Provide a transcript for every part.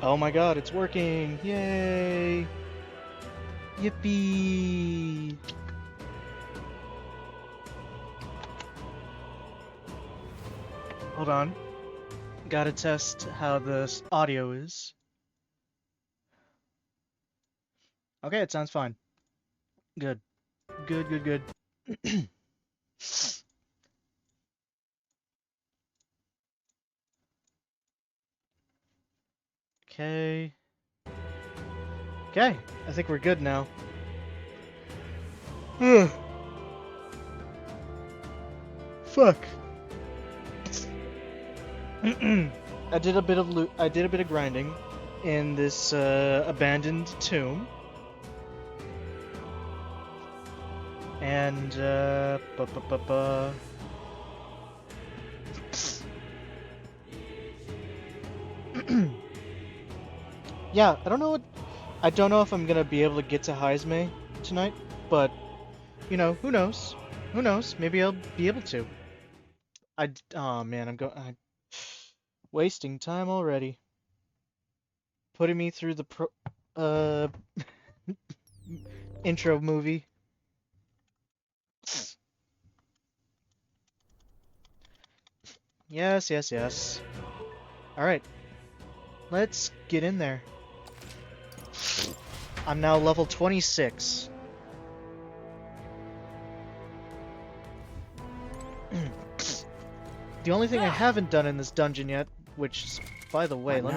Oh my god, it's working! Yay! Yippee! Hold on. Gotta test how the audio is. Okay, it sounds fine. Good. Good, good, good. Okay. Okay, I think we're good now. Fuck. I did a bit of grinding in this abandoned tomb. And yeah, I don't know if I'm gonna be able to get to Heismay tonight, but you know, who knows? Who knows? Maybe I'll be able to. Oh man, I'm wasting time already. Putting me through the intro movie. Yes, yes, yes. Alright. Let's get in there. I'm now level 26. The only thing I haven't done in this dungeon yet, which is, by the way, let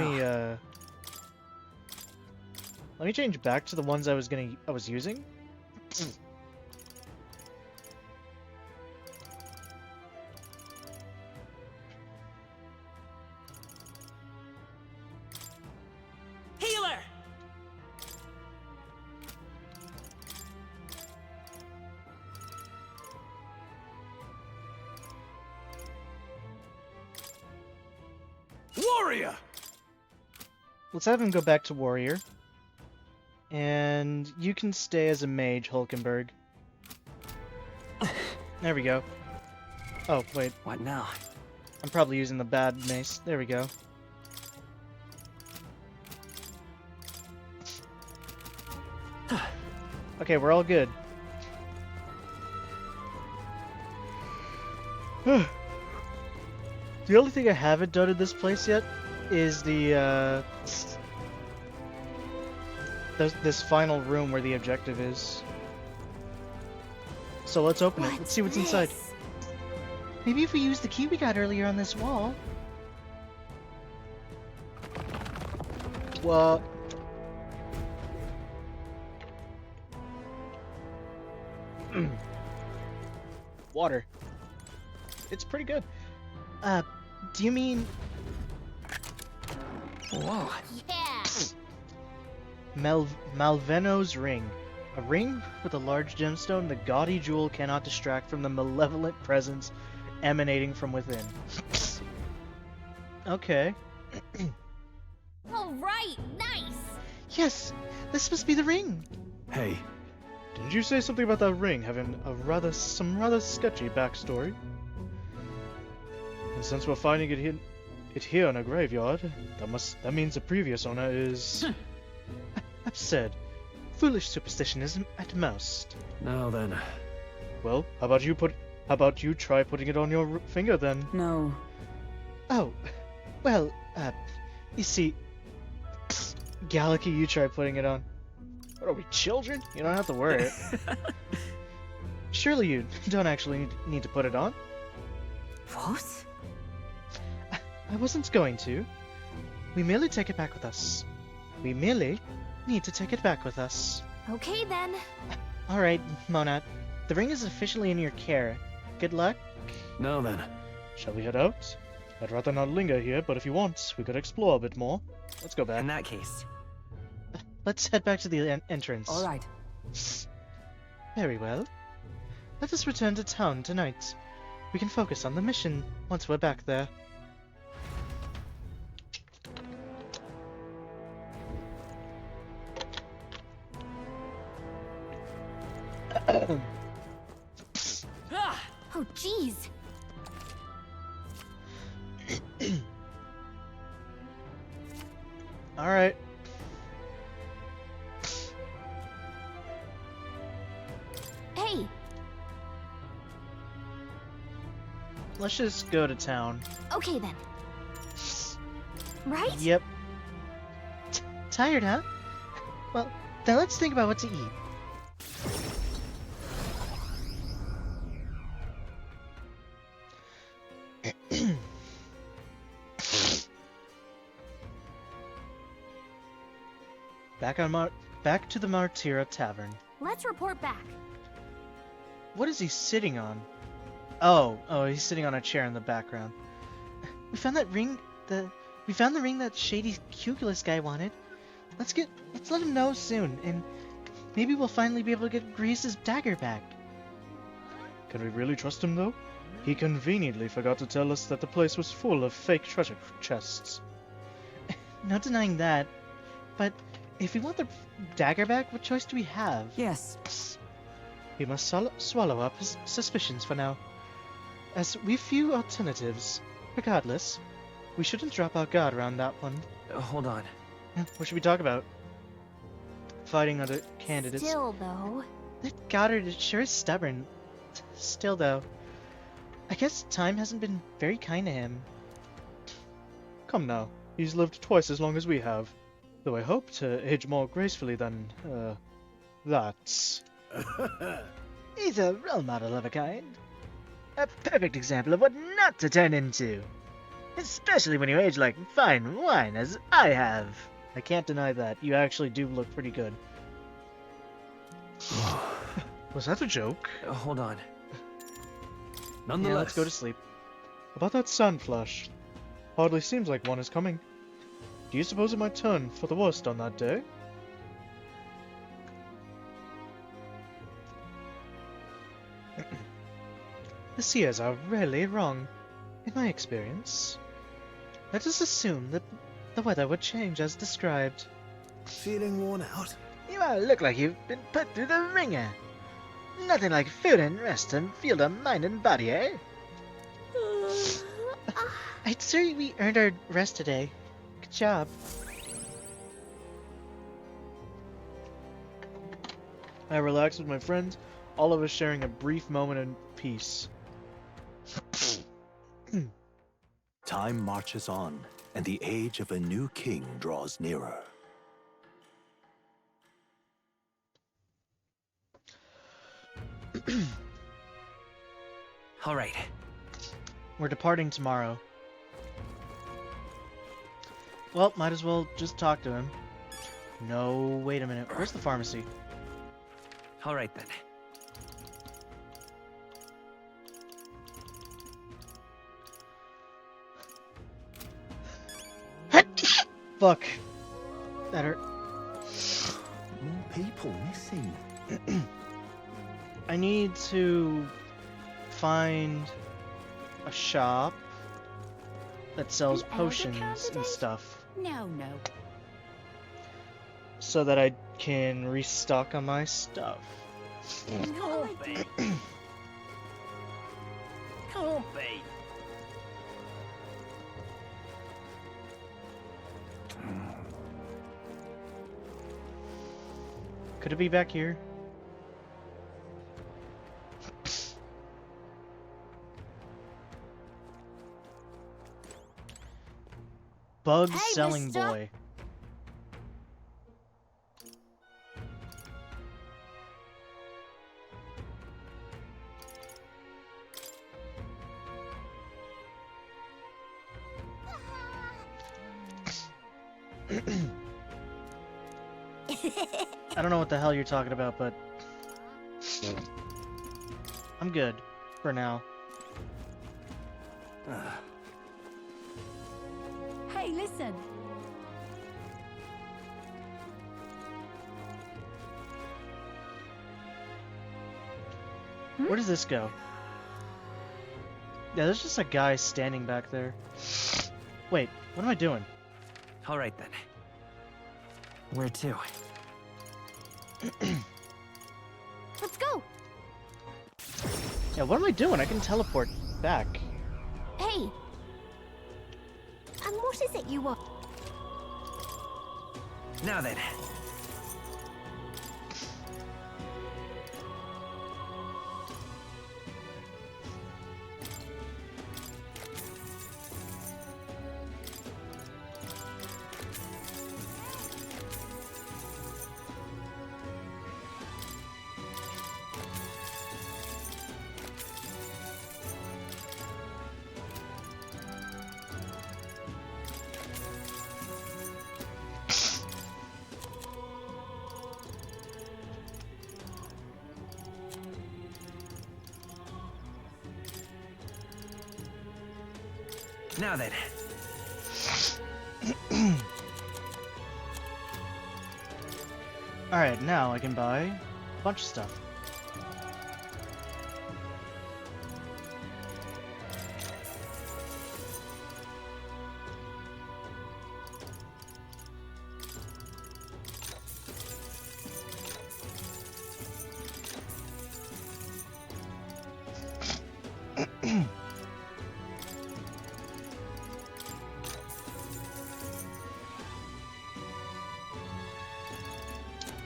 me change back to the ones I was using. Healer. Warrior. Let's have him go back to warrior. And you can stay as a mage, Hulkenberg. There we go. Oh, wait. What now? I'm probably using the bad mace. There we go. Okay, we're all good. The only thing I haven't done in this place yet is the, this final room where the objective is. So let's open it. Let's see what's inside. Maybe if we use the key we got earlier on this wall. What? Water. It's pretty good. Do you mean... Whoa. Yeah. Malveno's ring. A ring with a large gemstone, the gaudy jewel cannot distract from the malevolent presence emanating from within. Okay. All right. Nice. Yes, this must be the ring. Hey, Didn't you say something about that ring having some rather sketchy backstory? And since we're finding it here in a graveyard, that means the previous owner is absurd. Foolish superstitionism at most. now then. Well, how about you try putting it on your finger then? No. Oh, well, you see, Gallicky, you try putting it on. What are we, children? You don't have to wear it. Surely you don't actually need to put it on. What? I wasn't going to. We merely take it back with us. We merely need to take it back with us. Okay then. Alright, Monat. The ring is officially in your care. Good luck. Now then. Shall we head out? I'd rather not linger here, but if you want, we could explore a bit more. Let's go back. In that case. Let's head back to the entrance. All right. Very well. Let us return to town tonight. We can focus on the mission once we're back there. Oh jeez. Alright. Hey, Let's just go to town. okay then. Right? Yep. Tired, huh? Well, then let's think about what to eat. Back to the Martira Tavern. Let's report back. What is he sitting on? Oh, he's sitting on a chair in the background. We found that ring. We found the ring that shady Cuculus guy wanted. Let's let him know soon, and maybe we'll finally be able to get Grease's dagger back. Can we really trust him though? He conveniently forgot to tell us that the place was full of fake treasure chests. No denying that, but if we want the dagger back, what choice do we have? Yes. We must swallow up his suspicions for now, as we've few alternatives. Regardless, we shouldn't drop our guard around that one. Hold on. What should we talk about? Fighting other candidates. Still, though. That Goddard sure is stubborn. Still, though, I guess time hasn't been very kind to him. Come now, he's lived twice as long as we have. Though I hope to age more gracefully than, that. He's a role model of a kind. A perfect example of what not to turn into. Especially when you age like fine wine, as I have. I can't deny that. You actually do look pretty good. Was that a joke? Hold on. Yeah, let's go to sleep. About that sand flash. Hardly seems like one is coming. Do you suppose it might turn for the worst on that day? The seers are rarely wrong, in my experience. Let us assume that the weather would change as described. Feeling worn out? You all look like you've been put through the ringer. Nothing like food and rest to fuel the mind and body, eh? I'd say we earned our rest today. Good job. I relaxed with my friends, all of us sharing a brief moment in peace. Time marches on, and the age of a new king draws nearer. All right. We're departing tomorrow. Well, might as well just talk to him. No, wait a minute. Where's the pharmacy? All right then. Fuck. That hurt. More people missing. I need to find a shop that sells An elder potions and candidate? stuff No. so that I can restock on my stuff. Can't be. Can't be. Could it be back here? Bug Hey, selling mister. boy. I don't know what the hell you're talking about, but I'm good for now. Hey, listen. Where does this go? Yeah, there's just a guy standing back there. Wait, what am I doing? All right then. Where to? Let's go. Yeah, what am I doing? I can teleport back. Hey. And what is it you want? Now then. Now then. Alright, now I can buy a bunch of stuff.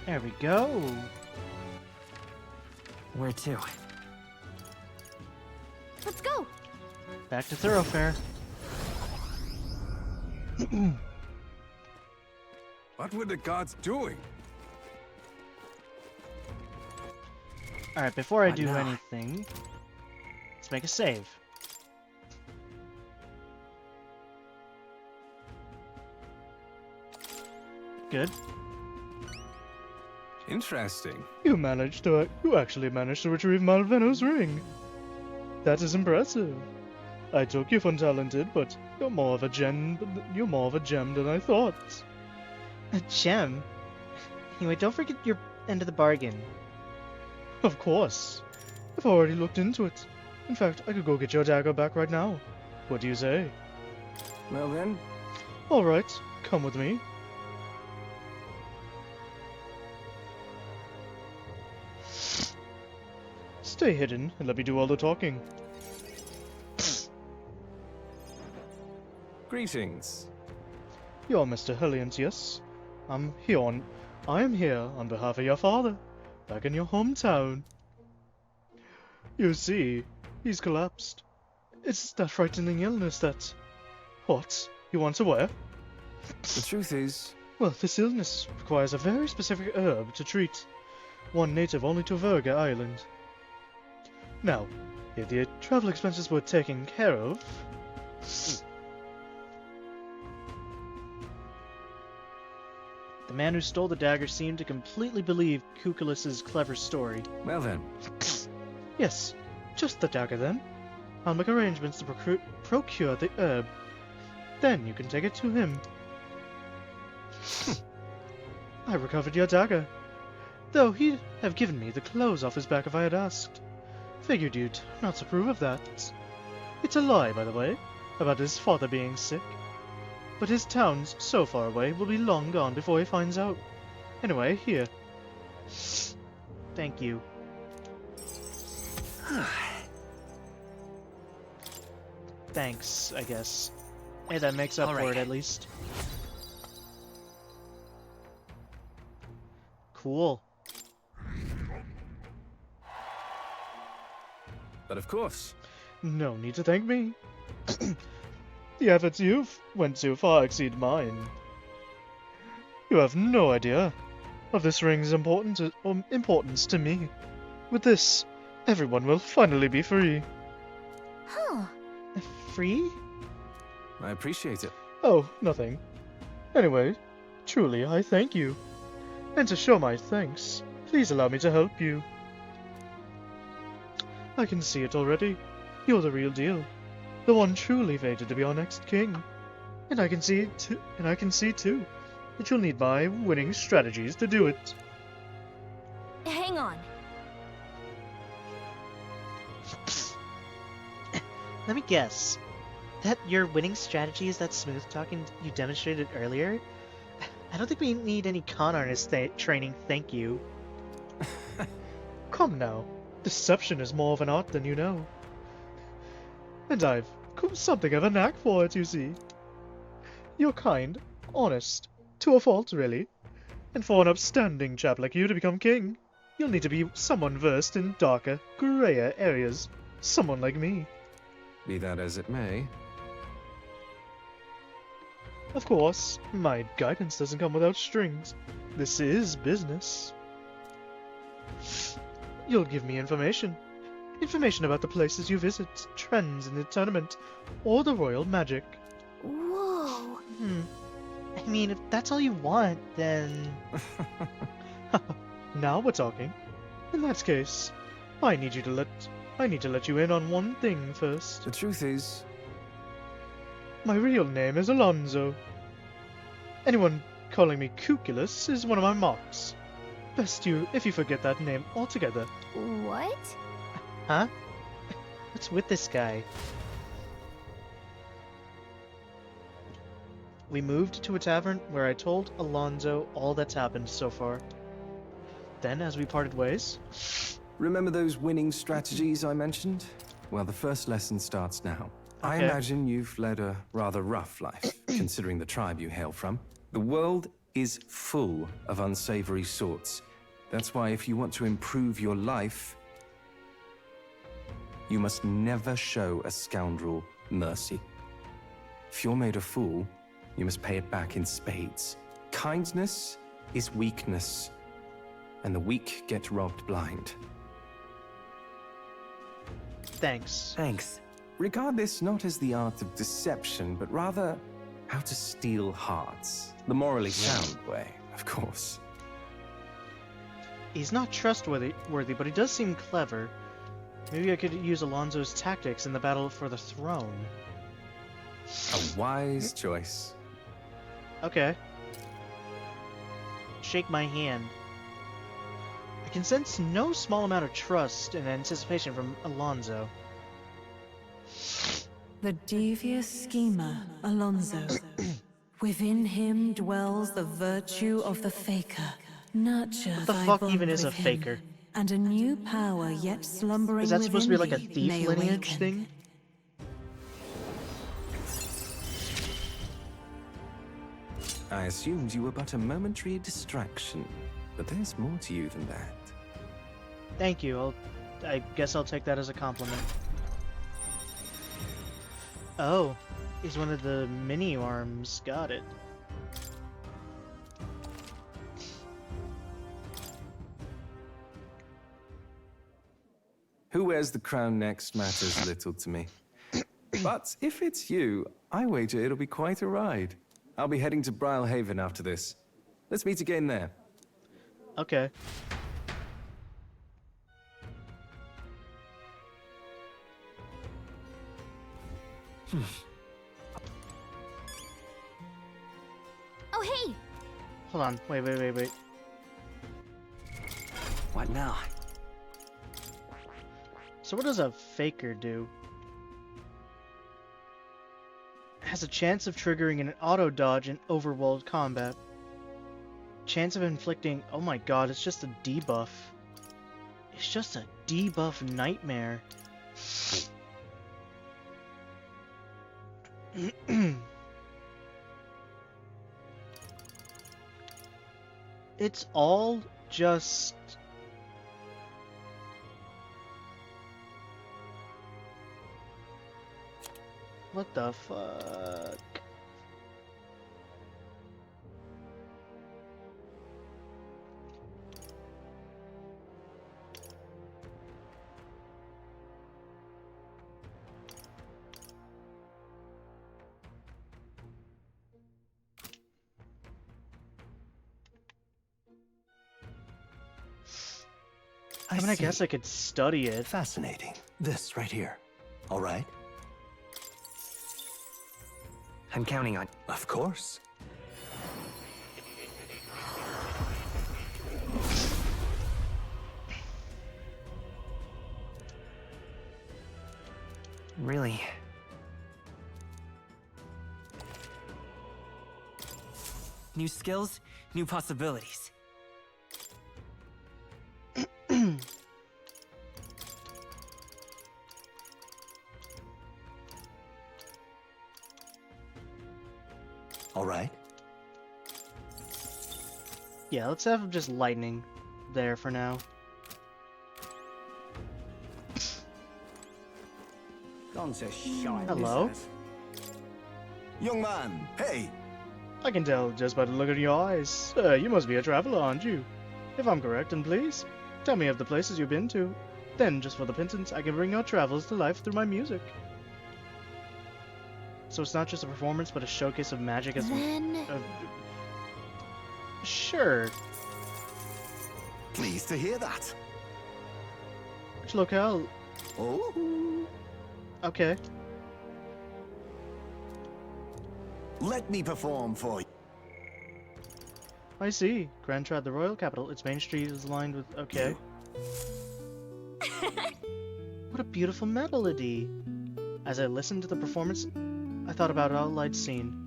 There we go. Where to? Let's go. Back to Thoroughfare. What were the gods doing? Alright, before I What do now? anything, let's make a save. Good. Interesting. You actually managed to retrieve Malveno's ring. That is impressive. I took you for talented, but you're more of a gem than I thought. A gem? Anyway, don't forget your end of the bargain. Of course. I've already looked into it. In fact, I could go get your dagger back right now. What do you say? Well then, Alright, come with me. Stay hidden and let me do all the talking. greetings. You're Mr. Hellions, yes? I am here on behalf of your father, back in your hometown. You see, he's collapsed. It's that frightening illness that... What? You want to wear? The truth is, Well, this illness requires a very specific herb to treat. One native only to Verga Island. Now, if the travel expenses were taken care of... The man who stole the dagger seemed to completely believe Kukulus's clever story. well then, Yes, just the dagger then. I'll make arrangements to procure the herb. Then you can take it to him. I recovered your dagger, though he'd have given me the clothes off his back if I had asked. Figured you'd not approve of that. It's a lie, by the way, about his father being sick. But his town's so far away will be long gone before he finds out. Anyway, here. Thank you. Thanks, I guess. Hey, that makes up All for right. it at least. Cool. but of course, No need to thank me. The efforts you've went to far exceed mine. You have no idea of this ring's importance to me. With this, everyone will finally be free. Huh. Free? I appreciate it. Oh, nothing. Anyway, truly, I thank you. And to show my thanks, please allow me to help you. I can see it already. You're the real deal. The one truly fated to be our next king. And I can see too that you'll need my winning strategies to do it. Hang on. Let me guess. That your winning strategy is that smooth talking you demonstrated earlier? I don't think we need any con artist training, thank you. Come now. Deception is more of an art than you know. And I've something of a knack for it, you see. You're kind, honest, to a fault, really. And for an upstanding chap like you to become king, you'll need to be someone versed in darker, grayer areas. Someone like me. Be that as it may, Of course, my guidance doesn't come without strings. This is business. You'll give me information. Information about the places you visit, trends in the tournament, or the royal magic. Whoa. I mean, if that's all you want, then... Now we're talking. In that case, I need to let you in on one thing first. the truth is, My real name is Alonzo. Anyone calling me Cuculus is one of my mocks. Best if you forget that name altogether. What? Huh? What's with this guy? We moved to a tavern where I told Alonzo all that's happened so far. Then, as we parted ways, remember those winning strategies I mentioned? Well, the first lesson starts now. I Okay. imagine you've led a rather rough life, considering the tribe you hail from. The world is full of unsavory sorts. That's why if you want to improve your life, you must never show a scoundrel mercy. If you're made a fool, you must pay it back in spades. Kindness is weakness, and the weak get robbed blind. thanks. Thanks. Regard this not as the art of deception, but rather how to steal hearts. The morally sound way, of course. He's not trustworthy, but he does seem clever. Maybe I could use Alonzo's tactics in the battle for the throne. A wise choice. Okay. Shake my hand. I can sense no small amount of trust and anticipation from Alonzo. The devious schemer, Alonzo. Within him dwells the virtue of the faker. Nurture What the thy fuck bond even is a with him, faker? and a new power yet slumbering Is that supposed to be like a within thee thief may lineage awaken. thing? I assumed you were but a momentary distraction, but there's more to you than that. Thank you. I guess I'll take that as a compliment. Oh, he's one of the mini arms. Got it. Who wears the crown next matters little to me. But if it's you, I wager it'll be quite a ride. I'll be heading to Brilehaven after this. Let's meet again there. Okay. Oh, hey! Hold on. Wait. What now? So what does a faker do? Has a chance of triggering an auto dodge in overworld combat. Chance of inflicting... Oh my god, it's just a debuff. It's just a debuff nightmare. It's all just... What the fuck? I mean, I guess I could study it. Fascinating. This right here. All right? I'm counting on... Of course. Really? New skills, new possibilities. All right? Yeah, let's have just lightning there for now. Gone to shite. Hello? This has. Young man, hey! I can tell just by the look in your eyes. You must be a traveler, aren't you? If I'm correct, and please, tell me of the places you've been to. Then, just for the pittance, I can bring your travels to life through my music. So it's not just a performance, but a showcase of magic as Then... Sure. Pleased to hear that. Which locale? Oh. Okay. Let me perform for you. I see. Grand Trad, the royal capital. Its main street is lined with... Okay. What a beautiful melody. As I listened to the performance, I thought about all I'd seen.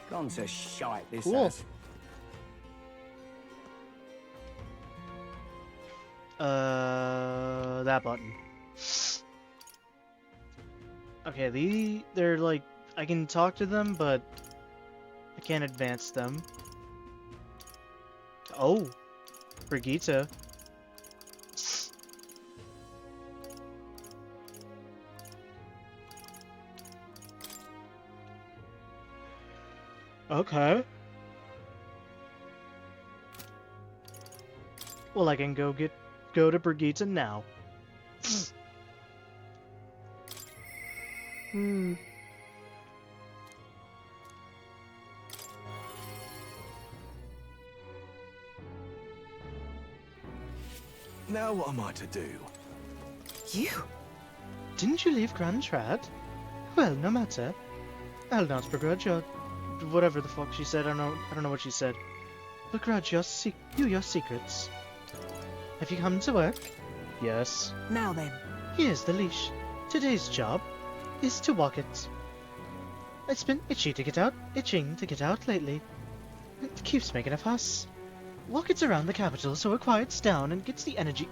Gone to shite. This Cool. has. That button. Okay, they're like, I can talk to them, but I can't advance them. Oh, Brigitte. Okay. Well, I can go to Brigitte now. Now what am I to do? You? Didn't you leave Grand Trad? Well, no matter. I'll not begrudge your... whatever the fuck she said, I don't know what she said. Begrudge your secrets. Have you come to work? Yes. Now then. Here's the leash. Today's job is to walk it. It's been itching to get out lately. It keeps making a fuss. Walk it around the capital so it quiets down and gets the energy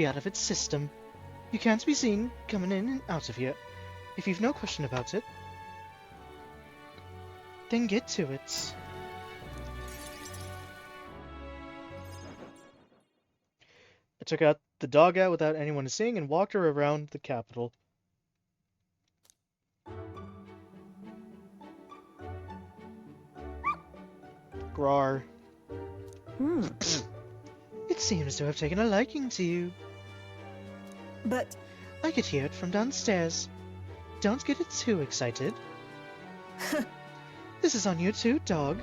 out of its system. You can't be seen coming in and out of here. If you've no question about it, then get to it. I took out the dog out without anyone seeing and walked her around the capital. Grar. It seems to have taken a liking to you. But I could hear it from downstairs. Don't get it too excited. This is on you too, dog.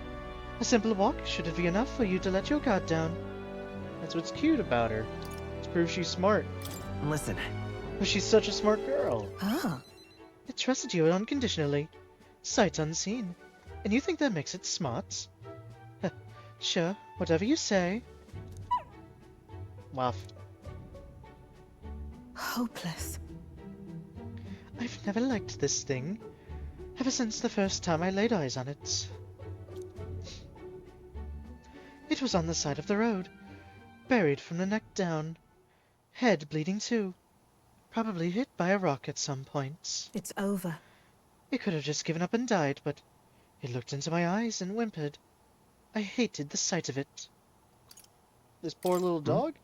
A simple walk should be enough for you to let your guard down. That's what's cute about her. It proves she's smart. Listen. But she's such a smart girl. ah, It trusted you unconditionally. Sight unseen. And you think that makes it smart? Sure, whatever you say. Waff. hopeless. I've never liked this thing. Ever since the first time I laid eyes on it. It was on the side of the road. Buried from the neck down. Head bleeding too. Probably hit by a rock at some point. It's over. It could have just given up and died, but it looked into my eyes and whimpered. I hated the sight of it. This poor little dog?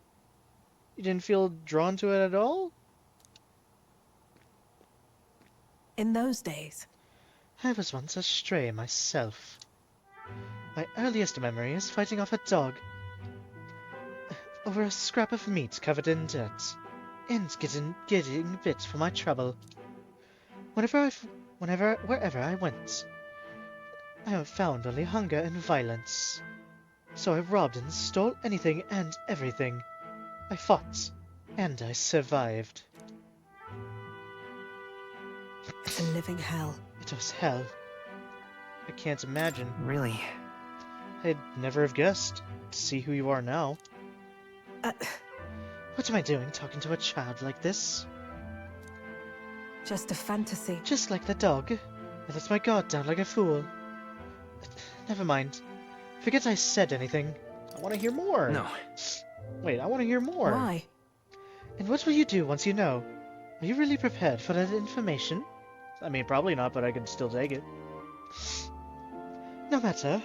You didn't feel drawn to it at all? In those days. I was once a stray myself. My earliest memory is fighting off a dog over a scrap of meat covered in dirt, and getting bit for my trouble. Wherever I went, I found only hunger and violence. So I robbed and stole anything and everything. I fought, and I survived. A living hell. It was hell. I can't imagine. Really? I'd never have guessed, to see who you are now. What am I doing talking to a child like this? Just a fantasy. Just like the dog. I let my guard down like a fool. Never mind. Forget I said anything. I want to hear more. No. Wait, I want to hear more. Why? And what will you do once you know? Are you really prepared for that information? I mean, probably not, but I can still take it. No matter.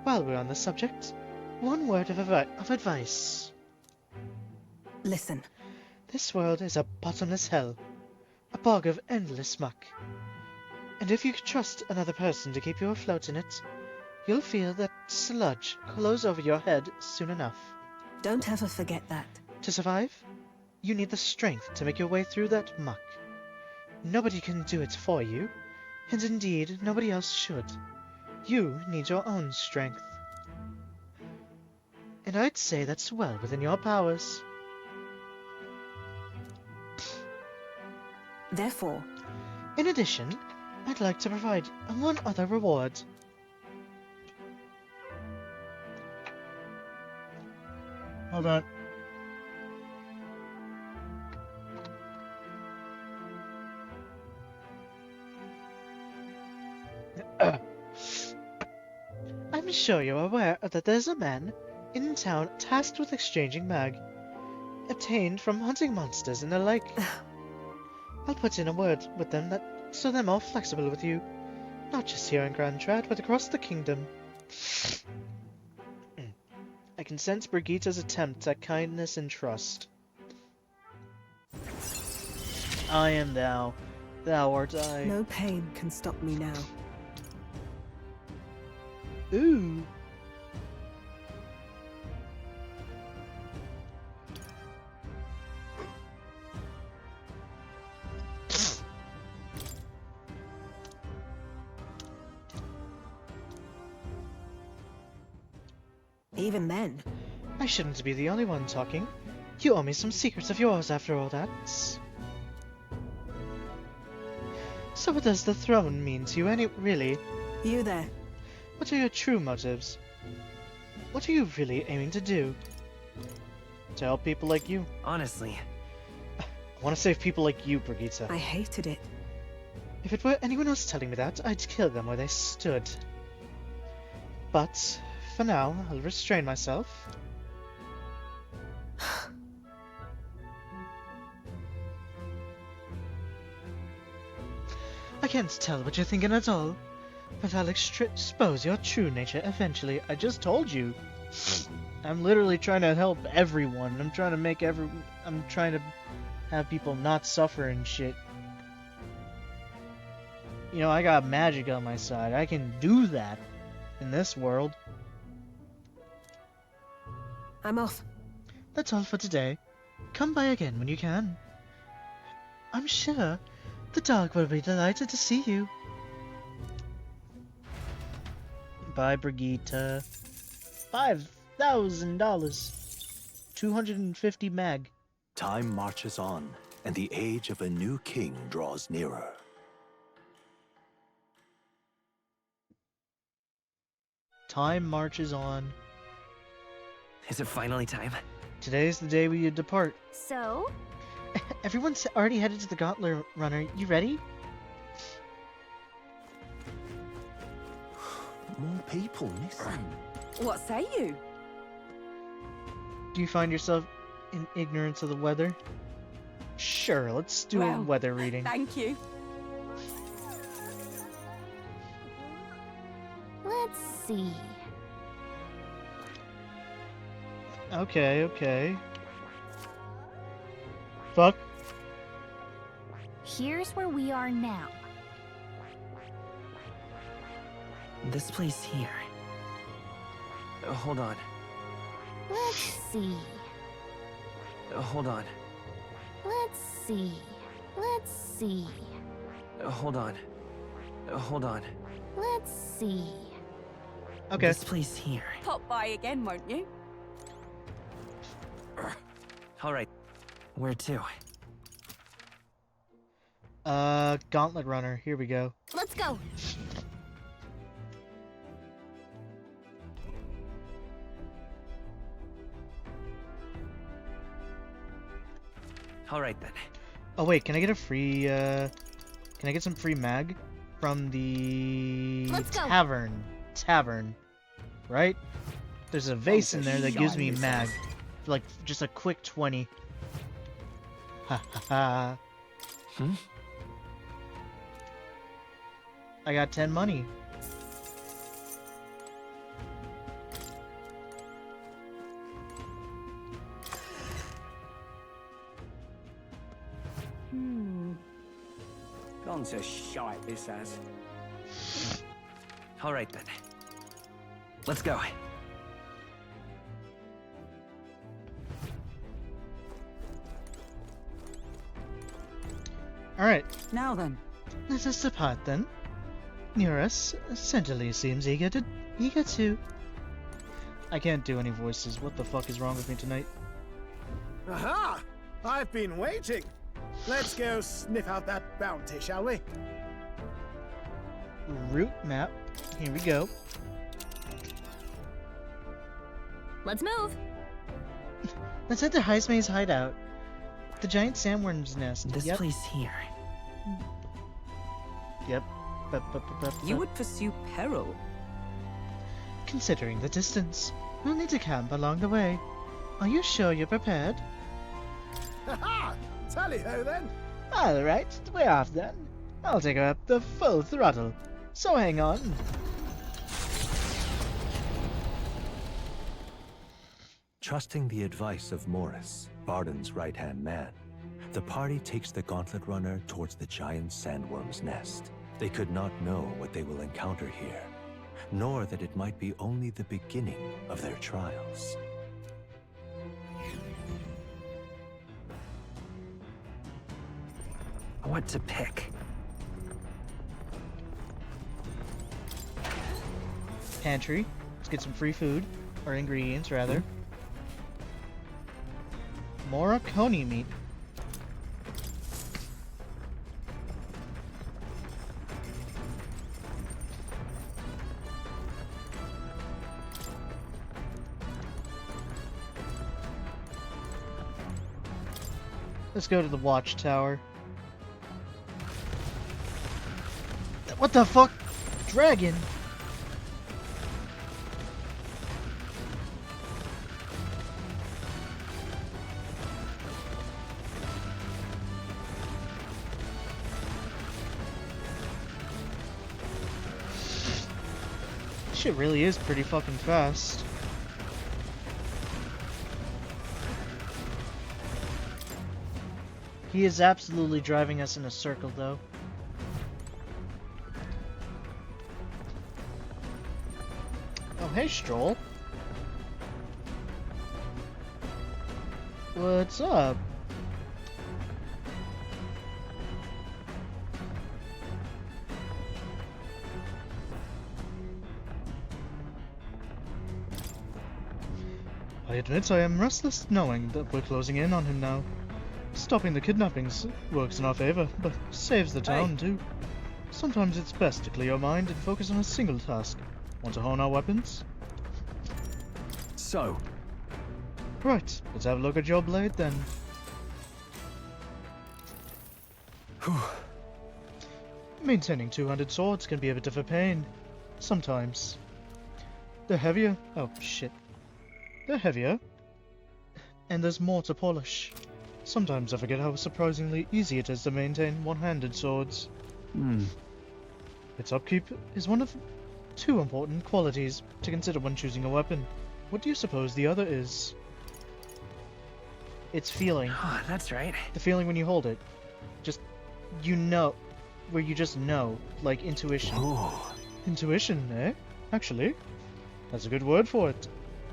While we're on the subject, one word of advice. Listen, This world is a bottomless hell, a bog of endless muck. And if you trust another person to keep you afloat in it, you'll feel that sludge close over your head soon enough. don't ever forget that. To survive, you need the strength to make your way through that muck. Nobody can do it for you, and indeed, nobody else should. You need your own strength. And I'd say that's well within your powers. Therefore, In addition, I'd like to provide one other reward. Hold on. I'm sure you're aware that there's a man in town tasked with exchanging mag, obtained from hunting monsters and the like. I'll put in a word with them so they're more flexible with you, not just here in Grand Trad, but across the kingdom. I can sense Brigitta's attempt at kindness and trust. I am thou, thou art I. no pain can stop me now. Ooh. Even then, I shouldn't be the only one talking. You owe me some secrets of yours after all that. So what does the throne mean to you really? you there. What are your true motives? What are you really aiming to do? To help people like you? Honestly, I want to save people like you, Brigitte. I hated it. If it were anyone else telling me that, I'd kill them where they stood. But, for now, I'll restrain myself. I can't tell what you're thinking at all, but I'll expose your true nature eventually. I just told you. I'm literally trying to help everyone. I'm trying to have people not suffer and shit. You know, I got magic on my side. I can do that in this world. I'm off. That's all for today. Come by again when you can. I'm sure the dog will be delighted to see you. Bye, Brigitte. $5,000. 250 mag. Time marches on, and the age of a new king draws nearer. Time marches on. is it finally time? Today's the day we depart. So? Everyone's already headed to the Gauntlet Runner. You ready? More people missing. What say you? Do you find yourself in ignorance of the weather? Sure, let's do a Well, weather reading. Thank you. Let's see. Okay. Fuck. Here's where we are now. This place here. Hold on. Let's see. Hold on. Let's see. Let's see. Hold on. Hold on. Let's see. Okay. This place here. Pop by again, won't you? All right. Where to? Gauntlet Runner. Here we go. Let's go. All right then. Oh wait, can I get a free, can I get some free mag from the Let's go. tavern, right? There's a vase in there that gives me shine mag, this for like just a quick 20. Ha ha ha. I got 10 money. Gone to shite, this has. All right then. Let's go. Alright, Now then, let us depart then. Near us, Centrally seems eager to... I can't do any voices. What the fuck is wrong with me tonight? Aha! I've been waiting. Let's go sniff out that bounty, shall we? Route map. Here we go. Let's move. Let's enter Heismay's hideout. The giant sandworm's nest. This Yep. place here. Yep. you would pursue peril. Considering the distance, we'll need to camp along the way. Are you sure you're prepared? Ha-ha! Tally-ho then! Alright, we're off then. I'll take her up the full throttle. So hang on. Trusting the advice of Morris, Barden's right-hand man, the party takes the gauntlet runner towards the giant sandworm's nest. They could not know what they will encounter here, nor that it might be only the beginning of their trials. What to pick? Pantry. Let's get some free food. Or ingredients, rather. Moroconi meat. Let's go to the watchtower. What the fuck? Dragon? Shit really is pretty fucking fast. He is absolutely driving us in a circle, though. Oh, hey, Stroll. What's up? I admit I am restless knowing that we're closing in on him now. Stopping the kidnappings works in our favor, but saves the town too. Sometimes it's best to clear your mind and focus on a single task. Want to hone our weapons? So, Right, let's have a look at your blade then. Maintaining 200 swords can be a bit of a pain. Sometimes. They're heavier. Oh, shit. They're heavier. And there's more to polish. Sometimes I forget how surprisingly easy it is to maintain one-handed swords. Its upkeep is one of two important qualities to consider when choosing a weapon. What do you suppose the other is? It's feeling. Oh, that's right. The feeling when you hold it. Just, you know. Where you just know. Like intuition. Intuition, eh? Actually, that's a good word for it.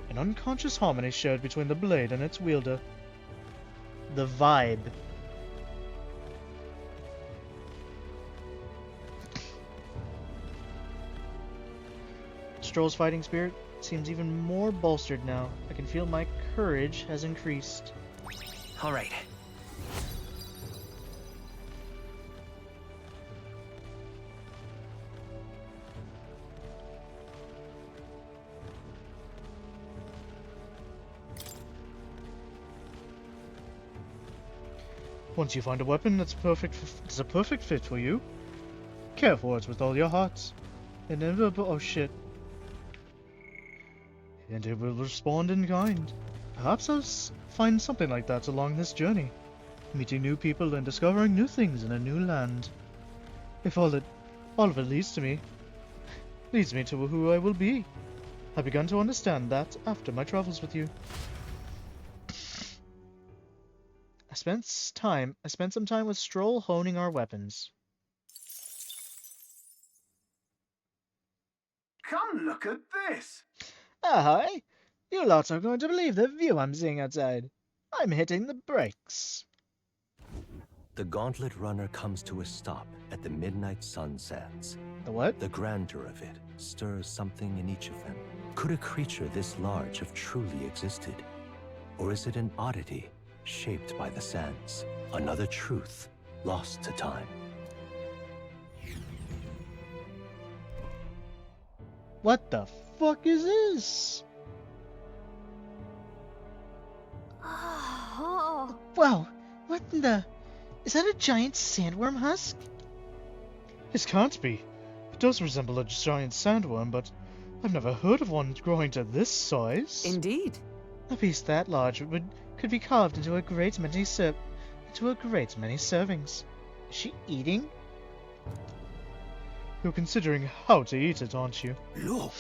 An unconscious harmony shared between the blade and its wielder. The vibe. Stroll's fighting spirit seems even more bolstered now. I can feel my courage has increased. All right. Once you find a weapon that's a perfect fit for you, care for it with all your heart. And never, oh shit. And it will respond in kind. Perhaps I'll find something like that along this journey, meeting new people and discovering new things in a new land. If all All of it leads me to who I will be. I've begun to understand that after my travels with you. I spent some time with Stroll honing our weapons. Come look at this. Ahoy! You lots are going to believe the view I'm seeing outside. I'm hitting the brakes. The Gauntlet Runner comes to a stop at the midnight sun sands. The what? The grandeur of it stirs something in each of them. Could a creature this large have truly existed? Or is it an oddity shaped by the sands? Another truth lost to time. What the fuck is this? Oh. Wow, what in the... Is that a giant sandworm husk? This can't be. It does resemble a giant sandworm, but I've never heard of one growing to this size. Indeed. A beast that large could be carved into a great many servings. Is she eating? You're considering how to eat it, aren't you? Look.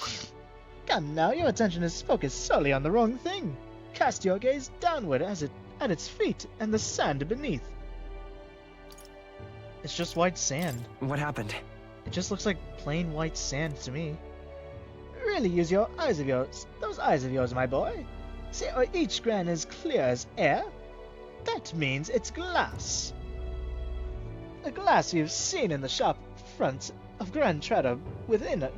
Come now, your attention is focused solely on the wrong thing. Cast your gaze downward at its feet and the sand beneath. It's just white sand. What happened? It just looks like plain white sand to me. Really use your eyes of yours. Those eyes of yours, my boy. See how each grain is clear as air? That means it's glass. The glass you've seen in the shop fronts of Grand Trader within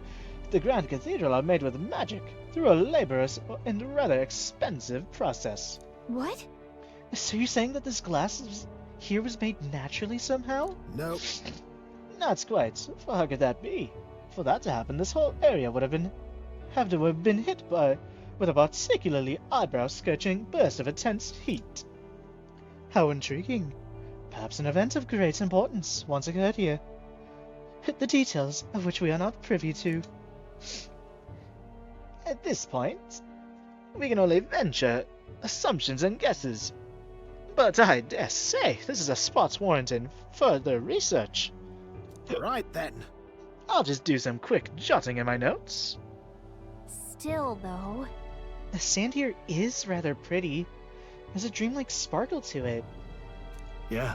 the Grand Cathedral are made with magic through a laborious and rather expensive process. What? So you're saying that this glass here was made naturally somehow? Nope. Not quite. For how could that be? For that to happen, this whole area would have to have been hit with a particularly eyebrow-scorching burst of intense heat. How intriguing. Perhaps an event of great importance once occurred here. The details of which we are not privy to. At this point, we can only venture assumptions and guesses. But I dare say this is a spot warranting further research. Right then. I'll just do some quick jotting in my notes. Still, though. The sand here is rather pretty. There's a dreamlike sparkle to it. Yeah.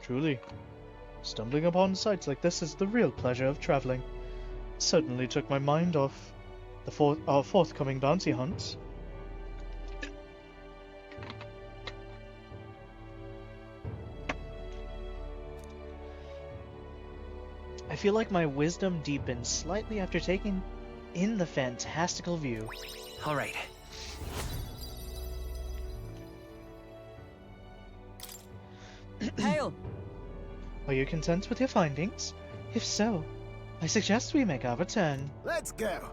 Truly. Stumbling upon sights like this is the real pleasure of traveling. Certainly took my mind off our forthcoming bounty hunt. I feel like my wisdom deepens slightly after taking in the fantastical view. All right. Hail! Are you content with your findings? If so, I suggest we make our return. Let's go.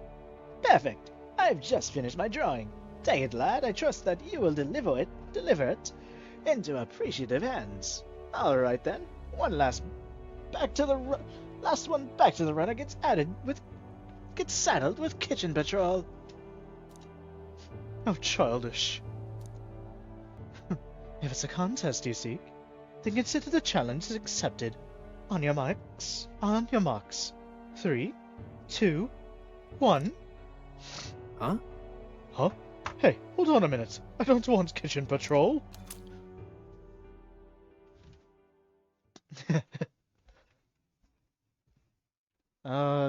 Perfect. I've just finished my drawing. Take it, lad. I trust that you will deliver it into appreciative hands. All right then. Last one back to the runner gets saddled with kitchen patrol. How childish. If it's a contest you seek, then consider the challenge is accepted. On your marks. 3, 2, 1. Huh? Huh? Hey, hold on a minute. I don't want kitchen patrol.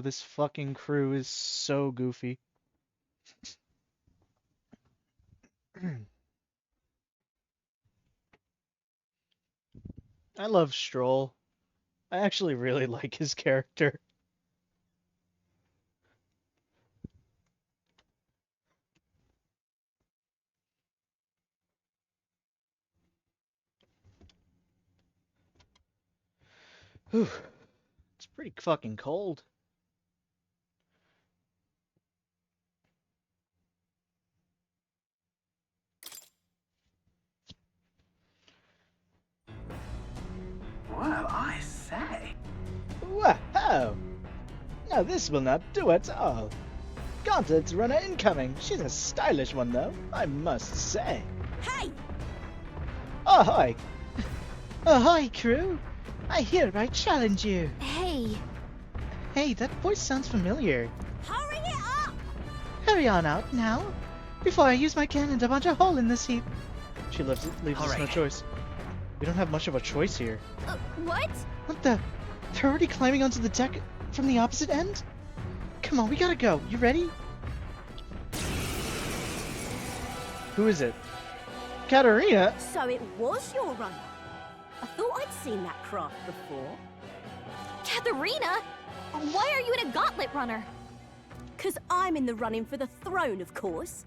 This fucking crew is so goofy. I love Stroll. I actually really like his character. Whew. It's pretty fucking cold. Well, I say. Wow! Now this will not do at all. Gauntlet's runner incoming. She's a stylish one, though, I must say. Hey! Ahoy! Ahoy, crew! I hereby challenge you. Hey! Hey, that voice sounds familiar. Hurry it up! Hurry on out now, before I use my cannon to punch a hole in this heap. She leaves us no Alright. choice. We don't have much of a choice here. What? What the? They're already climbing onto the deck from the opposite end? Come on, we gotta go. You ready? Who is it? Katarina? So it was your runner. I thought I'd seen that craft before. Katharina? Why are you in a gauntlet runner? 'Cause I'm in the running for the throne, of course.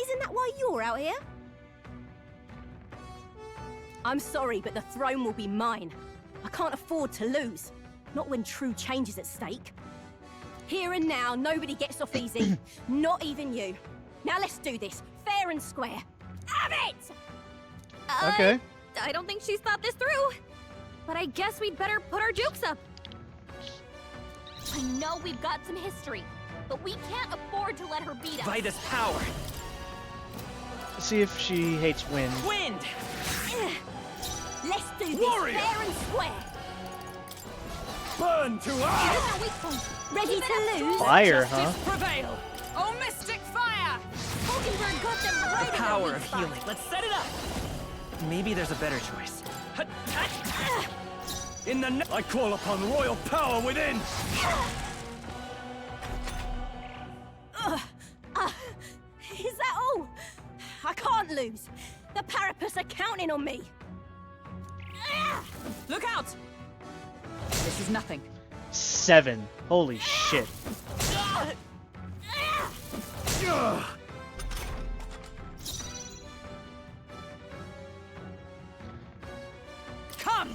Isn't that why you're out here? I'm sorry, but the throne will be mine. I can't afford to lose. Not when true change is at stake. Here and now, nobody gets off easy. Not even you. Now let's do this, fair and square. Have it! Okay. I don't think she's thought this through. But I guess we'd better put our jukes up. I know we've got some history, but we can't afford to let her beat us. Vitus power. See if she hates wind. Wind. Let's do this Warrior! fair and square. Burn to Here's our weak point. Ready to lose? Fire, huh? Justice prevail. Oh, mystic fire! Hulkenberg got them right in their Power weak of spot. healing. Let's set it up. Maybe there's a better choice. In the I call upon royal power within. Is that all? I can't lose. The Parapus are counting on me. Look out! This is nothing. 7. Holy shit. Come!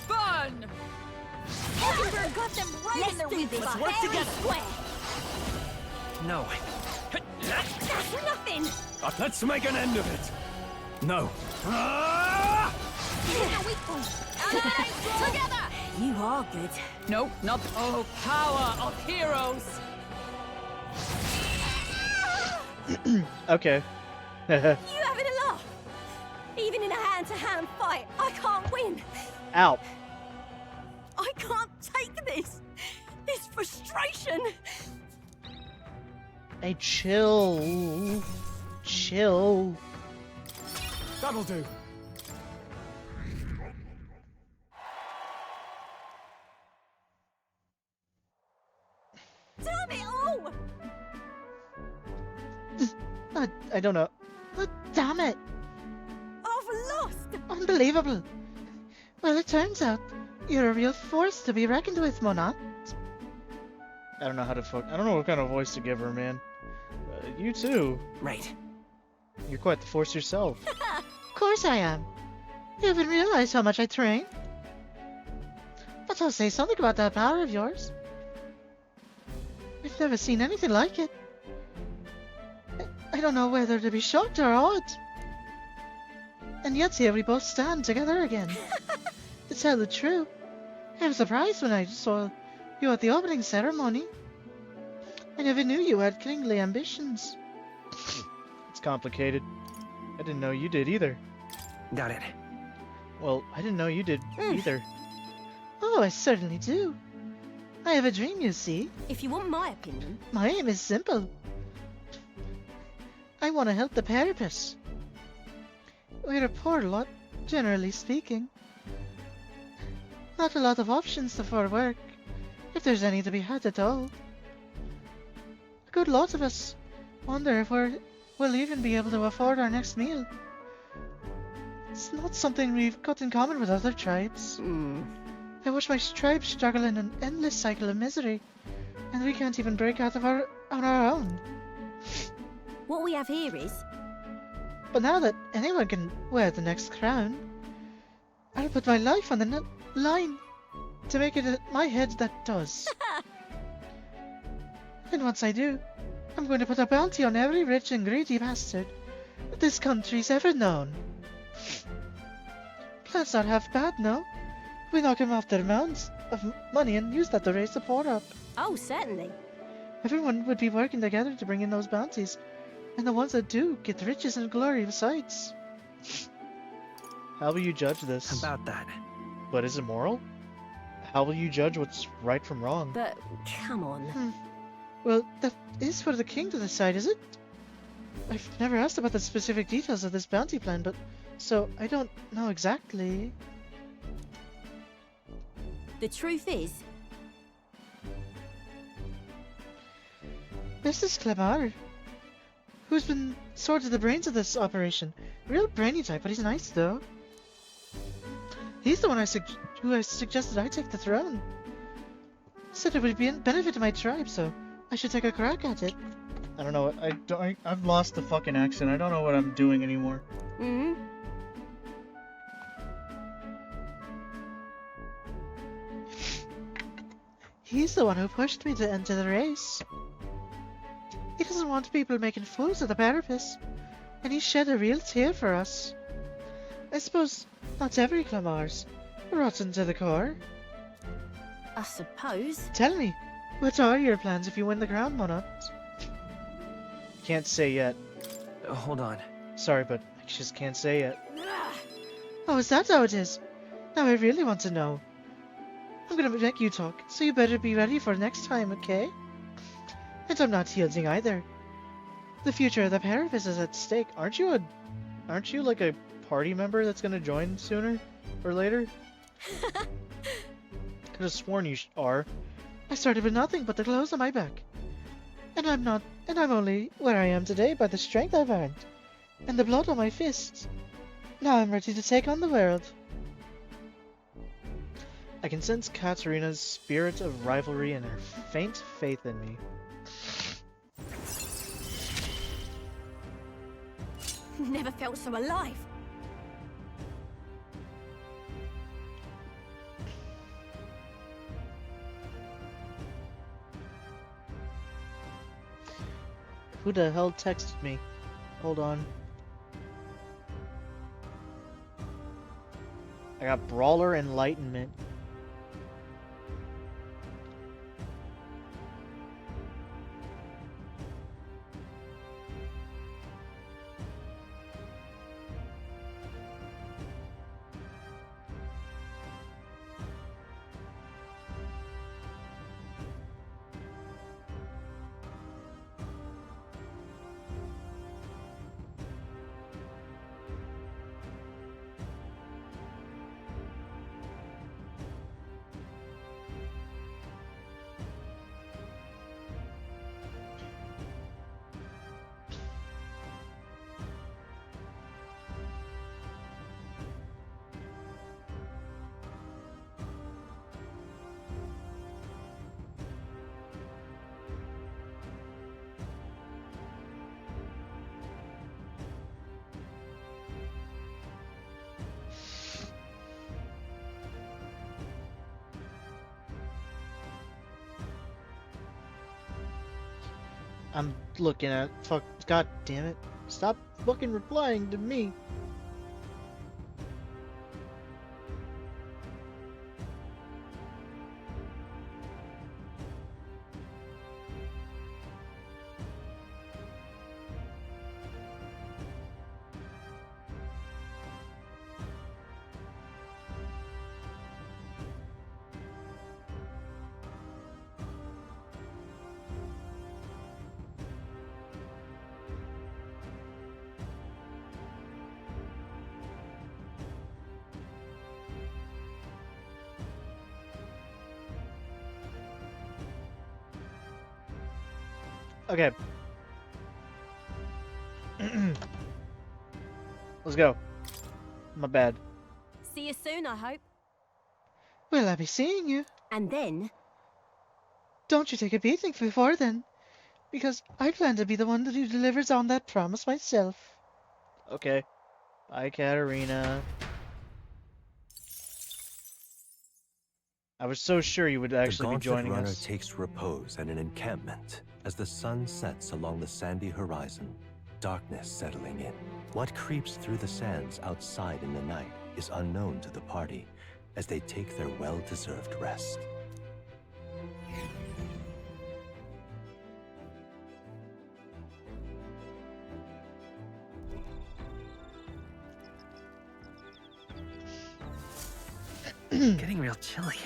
Burn! Hulkenberg got them right in their weak spot. Let's work fair together. and square. No. That's nothing. Let's make an end of it. No. Here's our weak point. Allies, together. You are good. Nope, not. Oh, power of heroes! Okay. You having a laugh? Even in a hand-to-hand fight, I can't win. Ow. I can't take this. This frustration. Hey, chill. Chill. That'll do. Damn it all! I don't know. Damn it. I've lost. Unbelievable. Well, it turns out you're a real force to be reckoned with, Mona. I don't know how to I don't know what kind of voice to give her, man. You too. Right. You're quite the force yourself. Of course I am. You haven't realized how much I train. But I'll say something about that power of yours. I've never seen anything like it. I don't know whether to be shocked or awed. And yet here we both stand together again. To tell the truth, I was surprised when I saw you at the opening ceremony. I never knew you had kingly ambitions. It's complicated. I didn't know you did either. Got it. Well, I didn't know you did either. Oh, I certainly do. I have a dream, you see. If you want my opinion, My aim is simple. I want to help the Parapus. We're a poor lot, generally speaking. Not a lot of options for work, if there's any to be had at all. A good lot of us wonder if we'll even be able to afford our next meal. It's not something we've got in common with other tribes. I watch my tribe struggle in an endless cycle of misery, and we can't even break out on our own. what we have here is But now that anyone can wear the next crown, I'll put my life on the line to make it my head that does. And once I do, I'm going to put a bounty on every rich and greedy bastard that this country's ever known. Plans not half bad, no? We knock him off their mounds of money and use that to raise the poor up. oh certainly. Everyone would be working together to bring in those bounties, and the ones that do get riches and glory besides. How will you judge this? About that. But is it moral? how will you judge what's right from wrong? But come on. Well, that is for the king to decide, is it? I've never asked about the specific details of this bounty plan, but so I don't know exactly. The truth is, Mrs. Clemar, who's been sort of the brains of this operation. Real brainy type, but he's nice though. He's the one who I suggested I take the throne. Said it would be a benefit to my tribe, so I should take a crack at it. I don't know. I've lost the fucking accent. I don't know what I'm doing anymore. mm, He's the one who pushed me to enter the race. He doesn't want people making fools of the Parapus, and he shed a real tear for us. I suppose not every Clamar's rotten to the core. I suppose. Tell me, what are your plans if you win the crown, Monarch? Can't say yet. Hold on. Sorry, but I just can't say yet. Oh, is that how it is? Now I really want to know. I'm gonna make you talk, so you better be ready for next time, okay? And I'm not yielding either. The future of the Parapus is at stake. Aren't you like a party member that's gonna join sooner or later? Could have sworn you are. I started with nothing but the clothes on my back. And I'm only where I am today by the strength I've earned, and the blood on my fists. Now I'm ready to take on the world. I can sense Katarina's spirit of rivalry and her faint faith in me. Never felt so alive. Who the hell texted me? Hold on. I got Brawler Enlightenment. I'm looking at fuck. God damn it! Stop fucking replying to me. Okay. Let's go. My bad. See you soon, I hope. Well, I'll be seeing you. And then, Don't you take a beating before then, because I plan to be the one who delivers on that promise myself. Okay. Bye, Katarina. I was so sure you would actually be The joining Gauntlet Runner us. takes repose at an encampment as the sun sets along the sandy horizon, darkness settling in. What creeps through the sands outside in the night is unknown to the party as they take their well-deserved rest. Getting real chilly.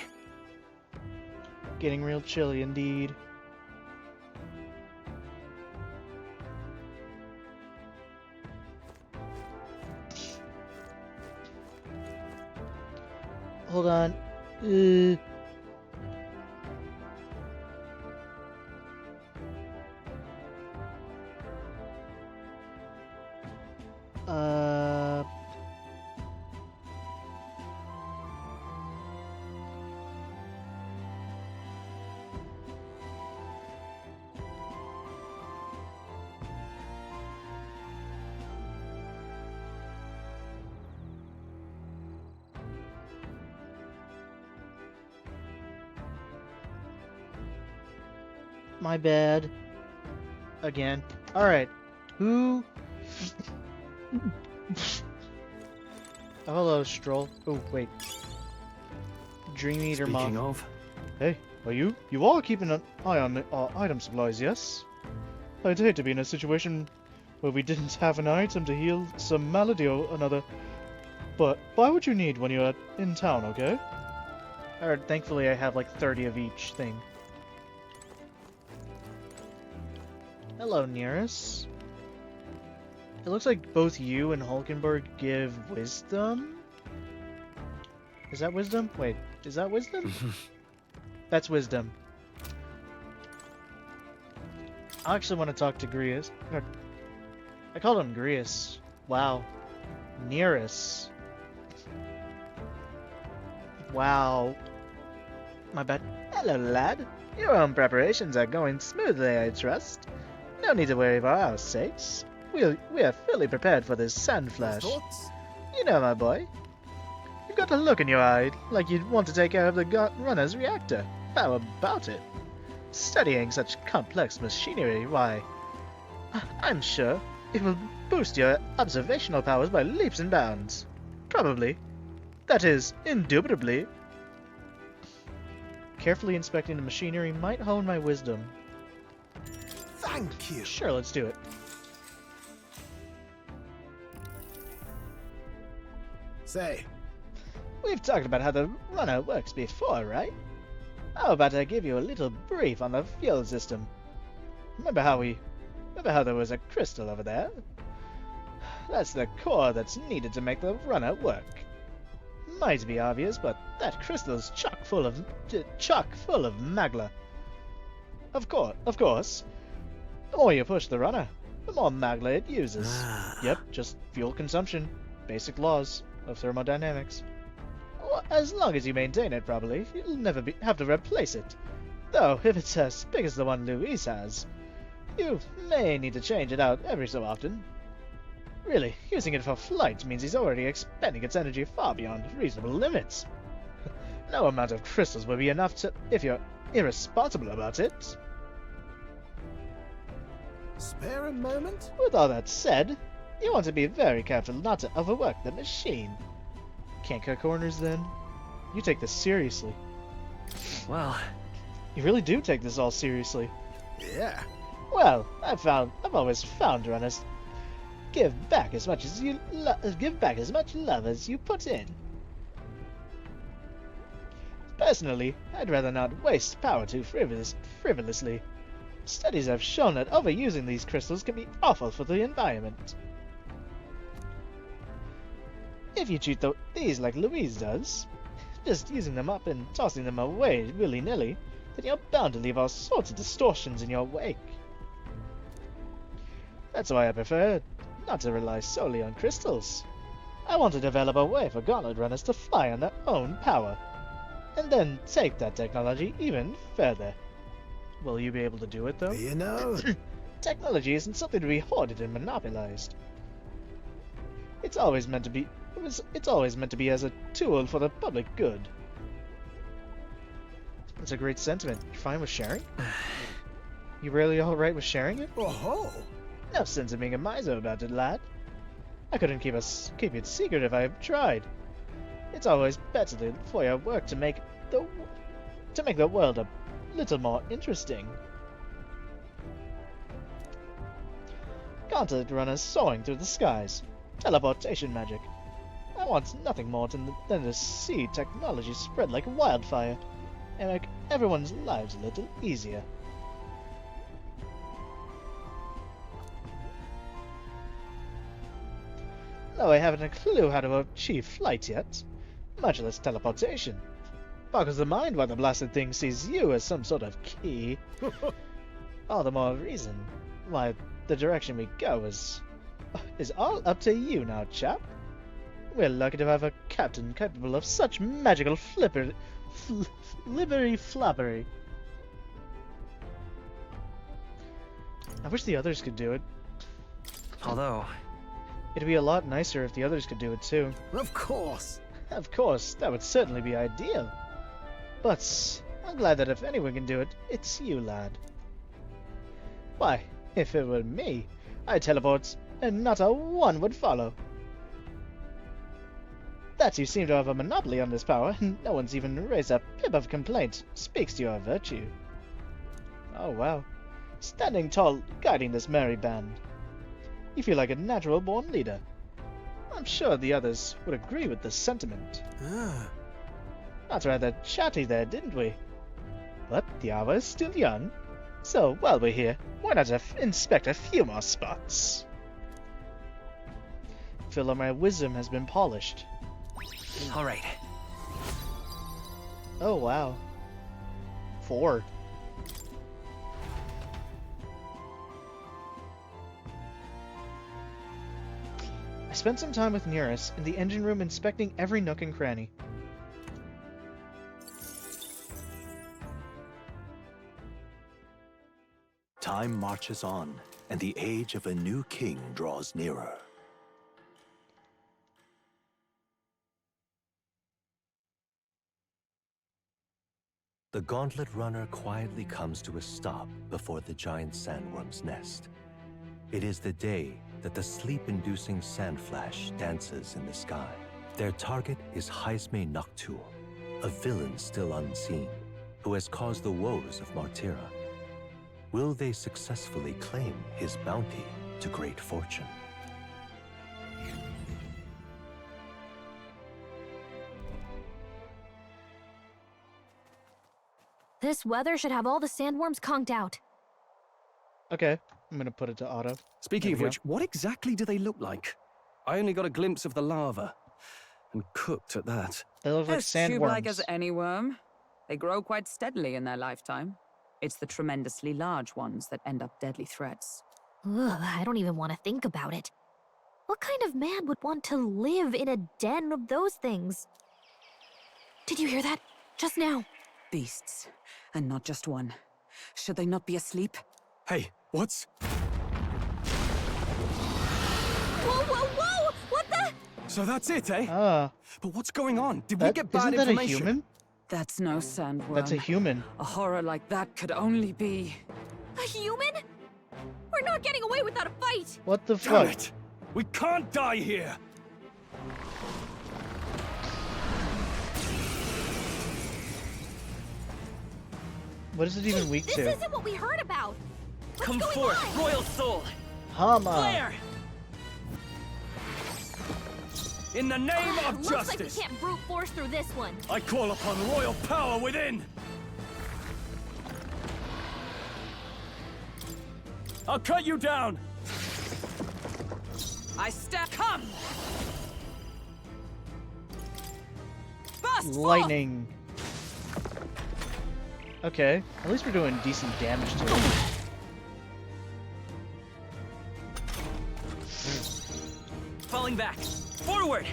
Getting real chilly indeed. Hold on. Uh... My bad. Again. Alright. Who... Oh, hello, Stroll. Oh, wait. Dream Eater Moth. Speaking of, Hey, are you? You are keeping an eye on item supplies, yes? I'd hate to be in a situation where we didn't have an item to heal some malady or another. But buy what you need when you're in town, okay? Alright, thankfully I have like 30 of each thing. Hello, Nearest. It looks like both you and Hulkenberg give wisdom? Is that wisdom? Wait, is that wisdom? That's wisdom. I actually want to talk to Grius. I called him Grius. Wow. Nearest. Wow. My bad. Hello, lad. Your own preparations are going smoothly, I trust. No need to worry for our sakes. We are fully prepared for this sand flash. You know, my boy. You've got a look in your eye like you'd want to take care of the runner's reactor. How about it? Studying such complex machinery, why, I'm sure it will boost your observational powers by leaps and bounds. Probably. That is, indubitably. Carefully inspecting the machinery might hone my wisdom. Thank you. Sure, let's do it. Say, We've talked about how the runner works before, right? How about I give you a little brief on the fuel system? Remember how there was a crystal over there? That's the core that's needed to make the runner work. Might be obvious, but that crystal's chock full of magla. Of course. The more you push the runner, the more magla it uses. Yep, just fuel consumption. Basic laws of thermodynamics. Well, as long as you maintain it properly, you'll never have to replace it. Though, if it's as big as the one Luis has, you may need to change it out every so often. Really, using it for flight means he's already expending its energy far beyond reasonable limits. No amount of crystals will be enough if you're irresponsible about it. spare a moment? With all that said, you want to be very careful not to overwork the machine. Can't cut corners then? You take this seriously. Well, You really do take this all seriously. Yeah. Well, I've always found runners give back as much love as you put in. Personally, I'd rather not waste power too frivolously. Studies have shown that overusing these crystals can be awful for the environment. If you treat these like Louise does, just using them up and tossing them away willy-nilly, then you're bound to leave all sorts of distortions in your wake. That's why I prefer not to rely solely on crystals. I want to develop a way for gauntlet runners to fly on their own power, and then take that technology even further. Will you be able to do it, though? You know, Technology isn't something to be hoarded and monopolized. It's always meant to be as a tool for the public good. That's a great sentiment. You fine with sharing? You really alright with sharing it? oh, No sense in being a miser about it, lad. I couldn't keep it secret if I tried. It's always better for your work to make the world a little more interesting. Gauntlet runners soaring through the skies. Teleportation magic. I want nothing more than to see technology spread like wildfire. and make everyone's lives a little easier. Though I haven't a clue how to achieve flight yet, much less teleportation. Boggles the mind why the blasted thing sees you as some sort of key. All the more reason why the direction we go is all up to you now, chap. We're lucky to have a captain capable of such magical flippery floppery. I wish the others could do it. Although, It'd be a lot nicer if the others could do it too. Of course. Of course, that would certainly be ideal. But I'm glad that if anyone can do it, it's you, lad. Why, if it were me, I'd teleport, and not a one would follow. That you seem to have a monopoly on this power, and no one's even raised a pip of complaint, speaks to your virtue. Oh wow. Standing tall, guiding this merry band. You feel like a natural-born leader. I'm sure the others would agree with this sentiment. Got rather chatty there, didn't we? But the hour is still young, so while we're here, why not inspect a few more spots? Feel like my wisdom has been polished. all right. Oh wow. 4. I spent some time with Nearest in the engine room inspecting every nook and cranny. Time marches on, and the age of a new king draws nearer. The Gauntlet Runner quietly comes to a stop before the giant sandworm's nest. It is the day that the sleep-inducing sand flash dances in the sky. Their target is Heismay Noctul, a villain still unseen, who has caused the woes of Martira. Will they successfully claim his bounty to great fortune? This weather should have all the sandworms conked out. Okay, I'm gonna put it to auto. Speaking There of we which, what exactly do they look like? I only got a glimpse of the lava. And cooked at that. They look like As tube-like sandworms. as any worm. They grow quite steadily in their lifetime. It's the tremendously large ones that end up deadly threats. Ugh, I don't even want to think about it. What kind of man would want to live in a den of those things? Did you hear that? Just now. Beasts. And not just one. Should they not be asleep? Hey, what's... Whoa, whoa, whoa! What the? So that's it, eh? Ah, But what's going on? Did we that, get bad isn't that a information? human? That's no sandworm. That's a human. A horror like that could only be... A human? We're not getting away without a fight! What the Damn fuck? it! We can't die here! What is it even weak This to? isn't what we heard about! What's Come going forth, on? royal soul! Hama! Flare! In the name of Looks justice, like we can't brute force through this one. I call upon royal power within! I'll cut you down! I step... Come! Burst forth! Lightning. Okay, at least we're doing decent damage to it. Falling back. Forward!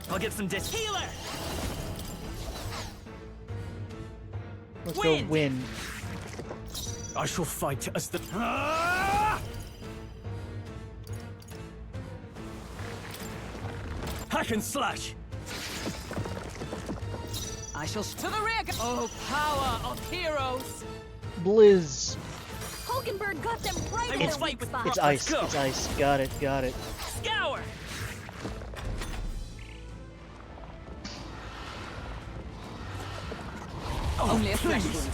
I'll get some dis- Healer! Let's go Wind. wind. I shall fight as the... Ah! Hack and slash! I shall... To the rear! Oh, power of heroes! Blizz. Hulkenberg got them right I in will their fight weak with spot. It's Let's ice. go. It's ice. Got it. Got it. Scour! Only a flesh wound.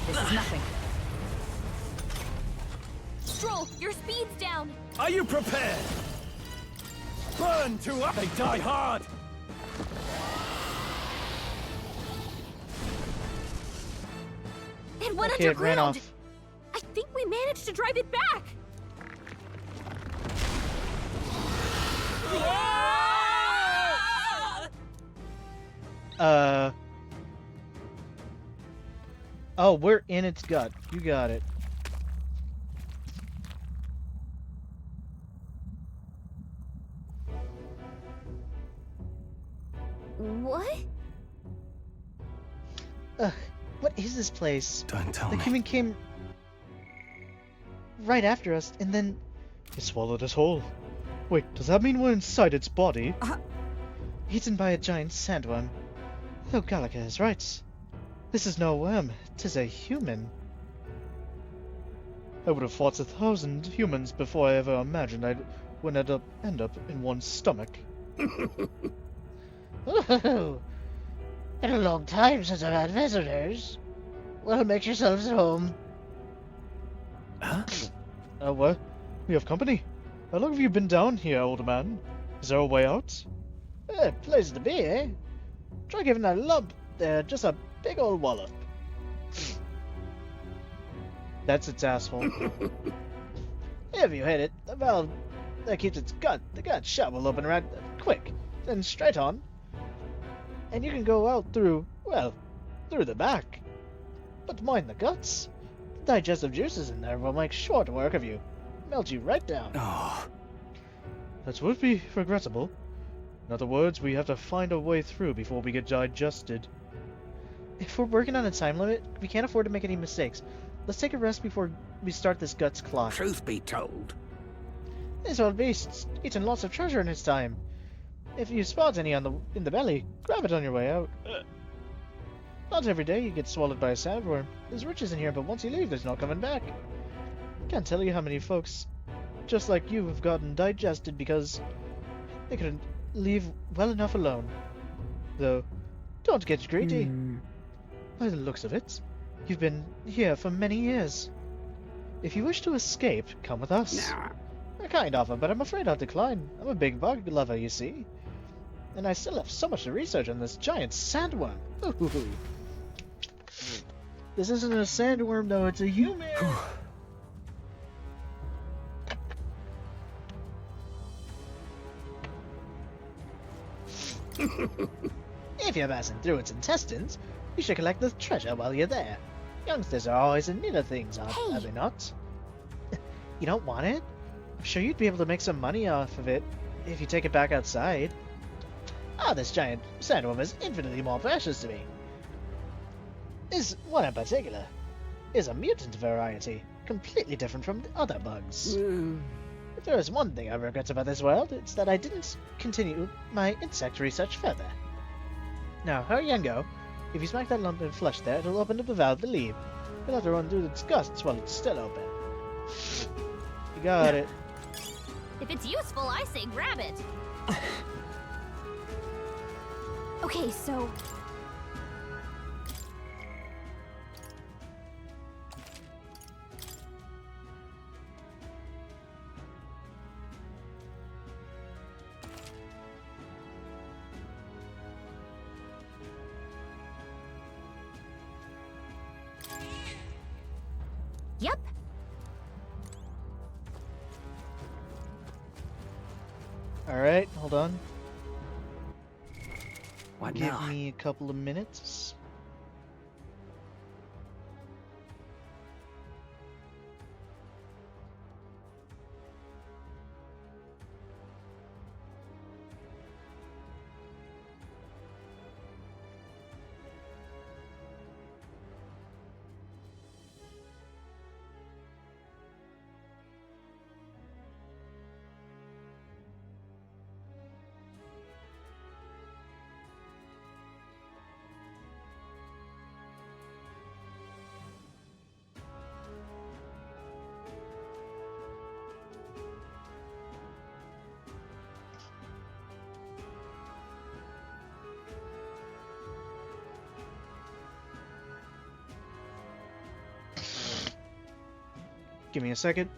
This is nothing. chains down. Are you prepared? Burn to up! They die hard! It went Okay, it ran underground. off. I think we managed to drive it back. Oh, we're in its gut. You got it. What? Ugh, what is this place? Don't tell The me. human came right after us, and then it swallowed us whole. Wait, does that mean we're inside its body? Eaten by a giant sandworm. Though Gallagher is right. This is no worm, 'tis a human. I would have fought 1,000 humans before I ever imagined I'd end up in one's stomach. Oh, been a long time since I've had visitors. Well, make yourselves at home. Huh? What? We have company. How long have you been down here, old man? Is there a way out? Place to be, eh? Try giving that lump there just a big old wallop. That's its asshole. If you hit it, the valve that keeps the gut shut will open right quick, then straight on. And you can go out through the back. But mind the guts. The digestive juices in there will make short work of you. Melt you right down. Oh, That would be regrettable. In other words, we have to find a way through before we get digested. If we're working on a time limit, we can't afford to make any mistakes. Let's take a rest before we start this guts clock. Truth be told, This old beast's eaten lots of treasure in his time. If you spot any in the belly, grab it on your way out. Not every day you get swallowed by a sandworm. There's riches in here, but once you leave, there's no coming back. Can't tell you how many folks, just like you, have gotten digested because they couldn't leave well enough alone. Though, don't get greedy. By the looks of it, you've been here for many years. If you wish to escape, come with us. A kind offer, but I'm afraid I'll decline. I'm a big bug lover, you see. And I still have so much to research on this giant sandworm. Ooh. This isn't a sandworm, though. It's a human. If you're passing through its intestines, you should collect the treasure while you're there. Youngsters are always in need of things, are they not? You don't want it? I'm sure you'd be able to make some money off of it if you take it back outside. This giant sandworm is infinitely more precious to me. This one in particular is a mutant variety, completely different from the other bugs. If there is one thing I regret about this world, it's that I didn't continue my insect research further. Now, hurry and go. If you smack that lump in flesh there, it'll open up the valve to leave. You'll have to run through its guts while it's still open. You got it. If it's useful, I say grab it. Okay, so... Yep. Alright, hold on. what Give now? me a couple of minutes. Give me a second.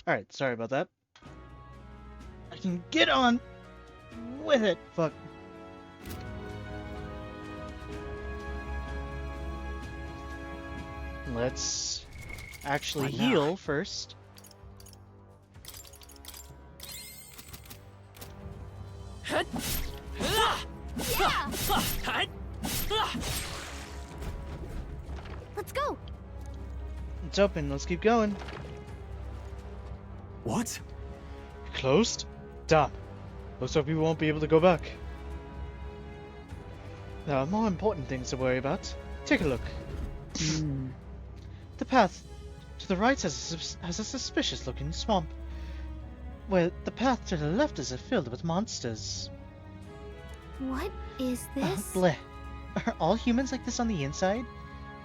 Alright, sorry about that. I can get on with it. Fuck. Let's actually Right now. heal first. Let's go. It's open. Let's keep going. What? Closed? Damn. Looks like we won't be able to go back. There are more important things to worry about. Take a look. The path to the right has a suspicious-looking swamp, where the path to the left is filled with monsters. What is this? Bleh. Are all humans like this on the inside?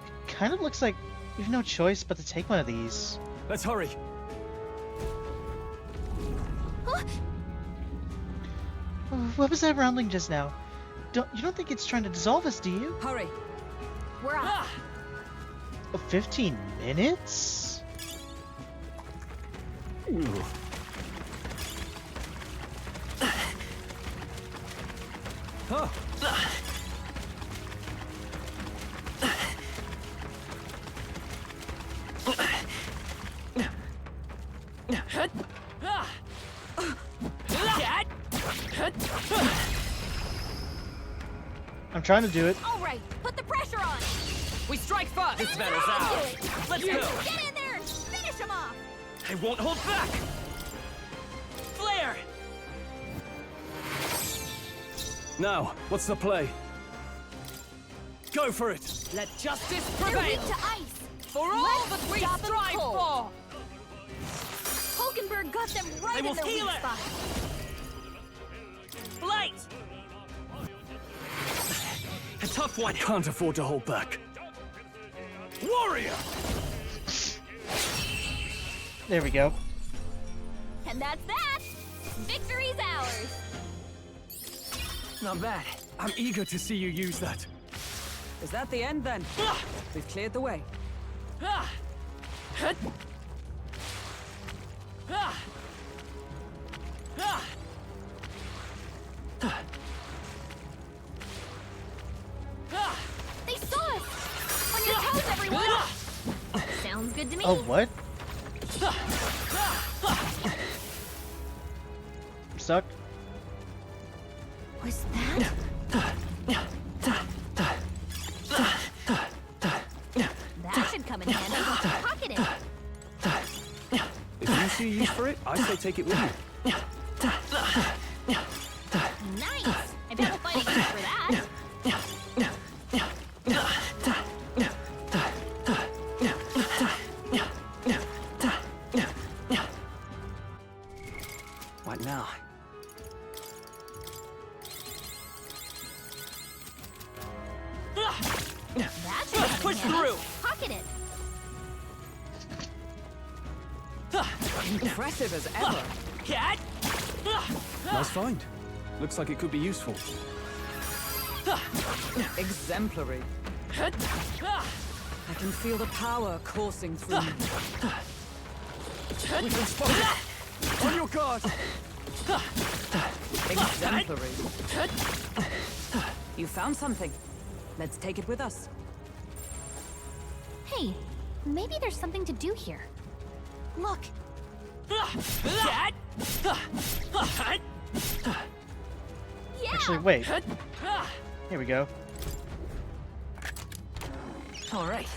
It kind of looks like we've no choice but to take one of these. Let's hurry. What was that rumbling just now? You don't think it's trying to dissolve us, do you? Hurry. We're on. 15 minutes? Oh. I'm trying to do it. All right, put the pressure on. We strike first. This battle's out. Let's go. Get in there and finish him off. I won't hold back. Flare. Now, what's the play? Go for it! Let justice They're prevail. weak to ice. For all Let's that we stop 'em strive cold. for. Hulkenberg got them right I in will their heal weak it. spot. Blight. A tough one. Can't afford to hold back. Warrior. There we go. And that's that. Victory's ours. Not bad. I'm eager to see you use that. Is that the end then? We've cleared the way. They saw us. On your toes, everyone. Sounds good to me. Oh, what? I'm stuck. Was that? That should come in handy. Pocket it. If you see use for it, I say take it with you. Nice. I bet we'll find a use for that. What now? That should come in push handy. through. Pocket it. Impressive as ever. Cat. Nice find. Looks like it could be useful. Exemplary. I can feel the power coursing through me. We've been spotted. On your guard. Exemplary. You found something. Let's take it with us. Hey, maybe there's something to do here. Look. Cat. Yeah. Actually, wait. Here we go. All right.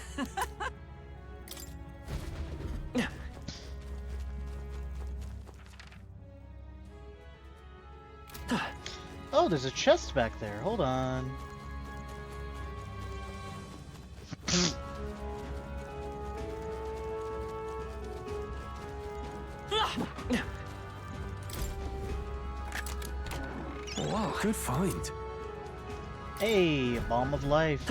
Oh, there's a chest back there. Hold on. Wow, good find. Hey, bomb of life.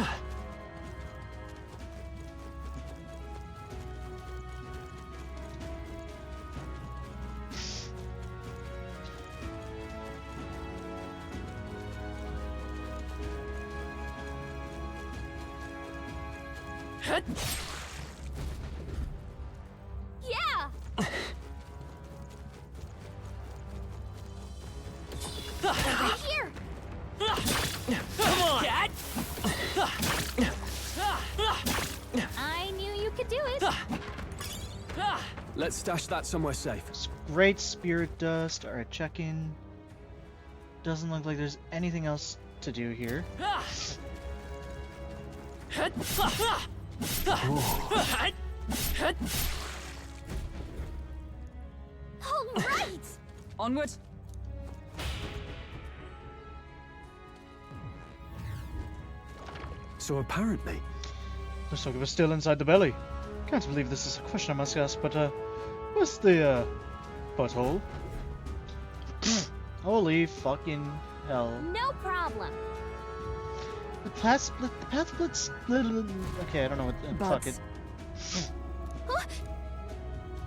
Yeah. do it. Let's stash that somewhere safe. Great spirit dust. Alright, check in. Doesn't look like there's anything else to do here. All right. Onward. So apparently, Looks like it was still inside the belly. Can't believe this is a question I must ask, but what's the butthole? Holy fucking hell. No problem. The path splits. Okay, I don't know what. Fuck it.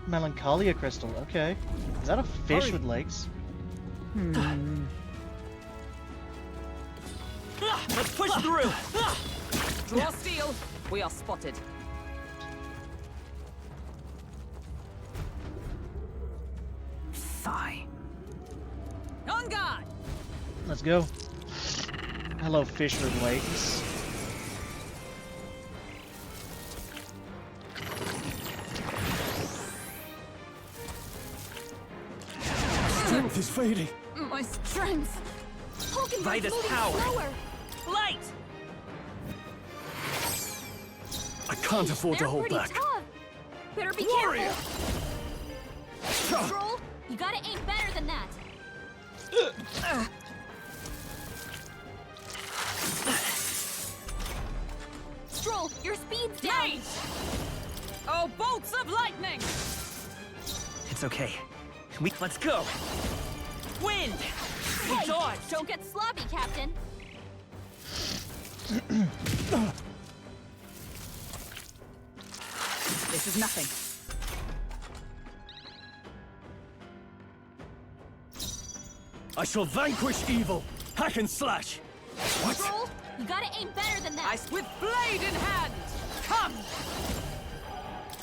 Melancholia crystal. Okay. Is that a fish with legs? Let's push through. Draw steel. We are spotted. Sigh. On guard. Let's go. Hello, fish with legs. strength is fading. My strength. Light is power. Light! I can't afford They're to hold pretty back. tough. Better be Warrior! careful. Stroll, you gotta aim better than that. Stroll, your speed's down. Mage! Oh, bolts of lightning! It's okay. Let's go. Wind! We Hey, dodge! don't get sloppy, Captain. This is nothing. I shall vanquish evil. Hack and slash. What? Stroll, you gotta aim better than that. Ice with blade in hand! Come!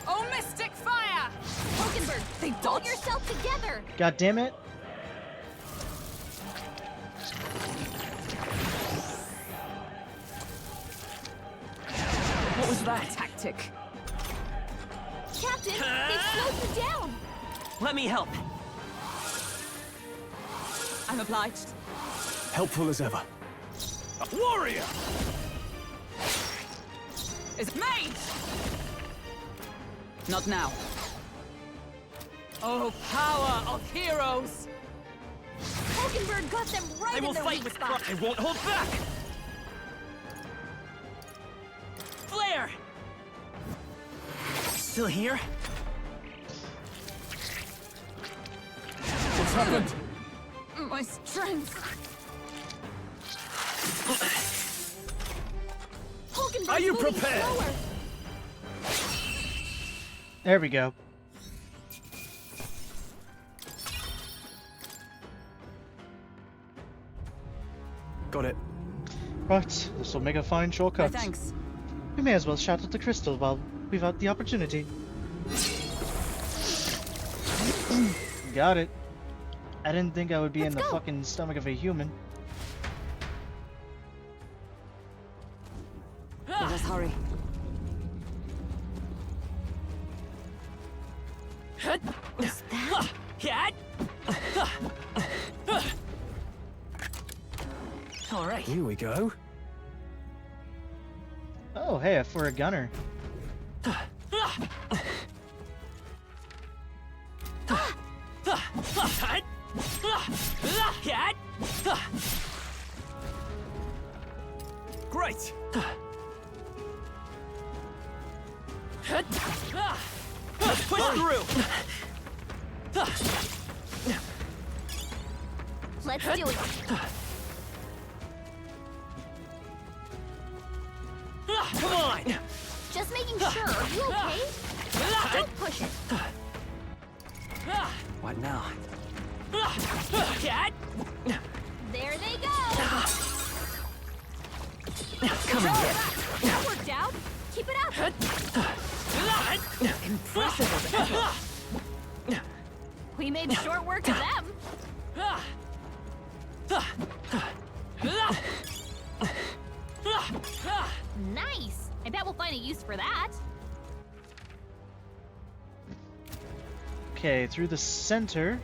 Oh, mystic fire! Pokenberg, They hold dodge. yourself together. God damn it. What was that? Tactic. Captain, they've slowed you down. Let me help. I'm obliged. Helpful as ever. Warrior! Is it made? Not now. Oh, power of heroes! Pokenberg got them right I in will their fight weak with spot. pride. I won't hold back. Flare! Still here? What's happened? My strength. Pokenberg's Are you moving prepared? slower. There we go. Got it. Right, this will make a fine My shortcut. thanks. We may as well shout at the crystal while we've had the opportunity. Got it. I didn't think I would be in the Let's go. fucking stomach of a human. Let us hurry. Is that? All right. Here we go. Oh, hey, for a gunner. Great. Let's push through. Let's do it. Come on. Just making sure. Are you okay? Don't push it. What now? There they go. Come on. That worked out. Keep it up. Impressive as ever. We made short work of them. Nice. I bet we'll find a use for that. Okay, through the center.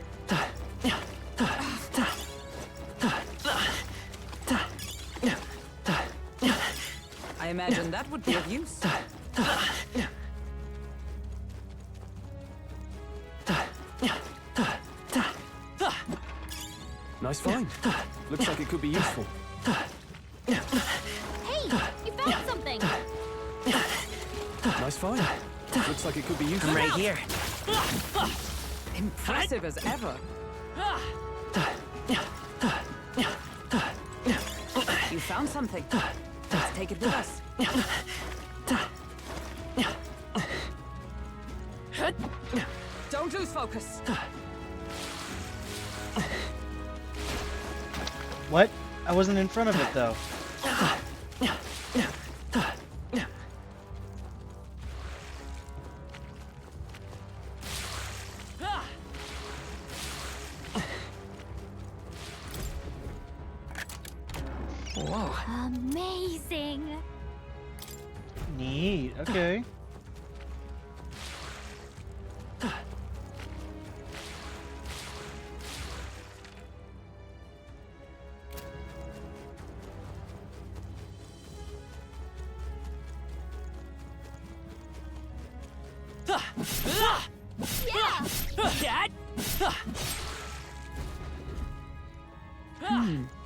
I imagine that would be of use. Nice find. Looks like it could be useful. Hey, you found something! Nice find. Looks like it could be useful. I'm right here. Impressive as ever. You found something. Let's take it with us. Don't lose focus. What? I wasn't in front of it though. Whoa. Amazing! Neat. Okay.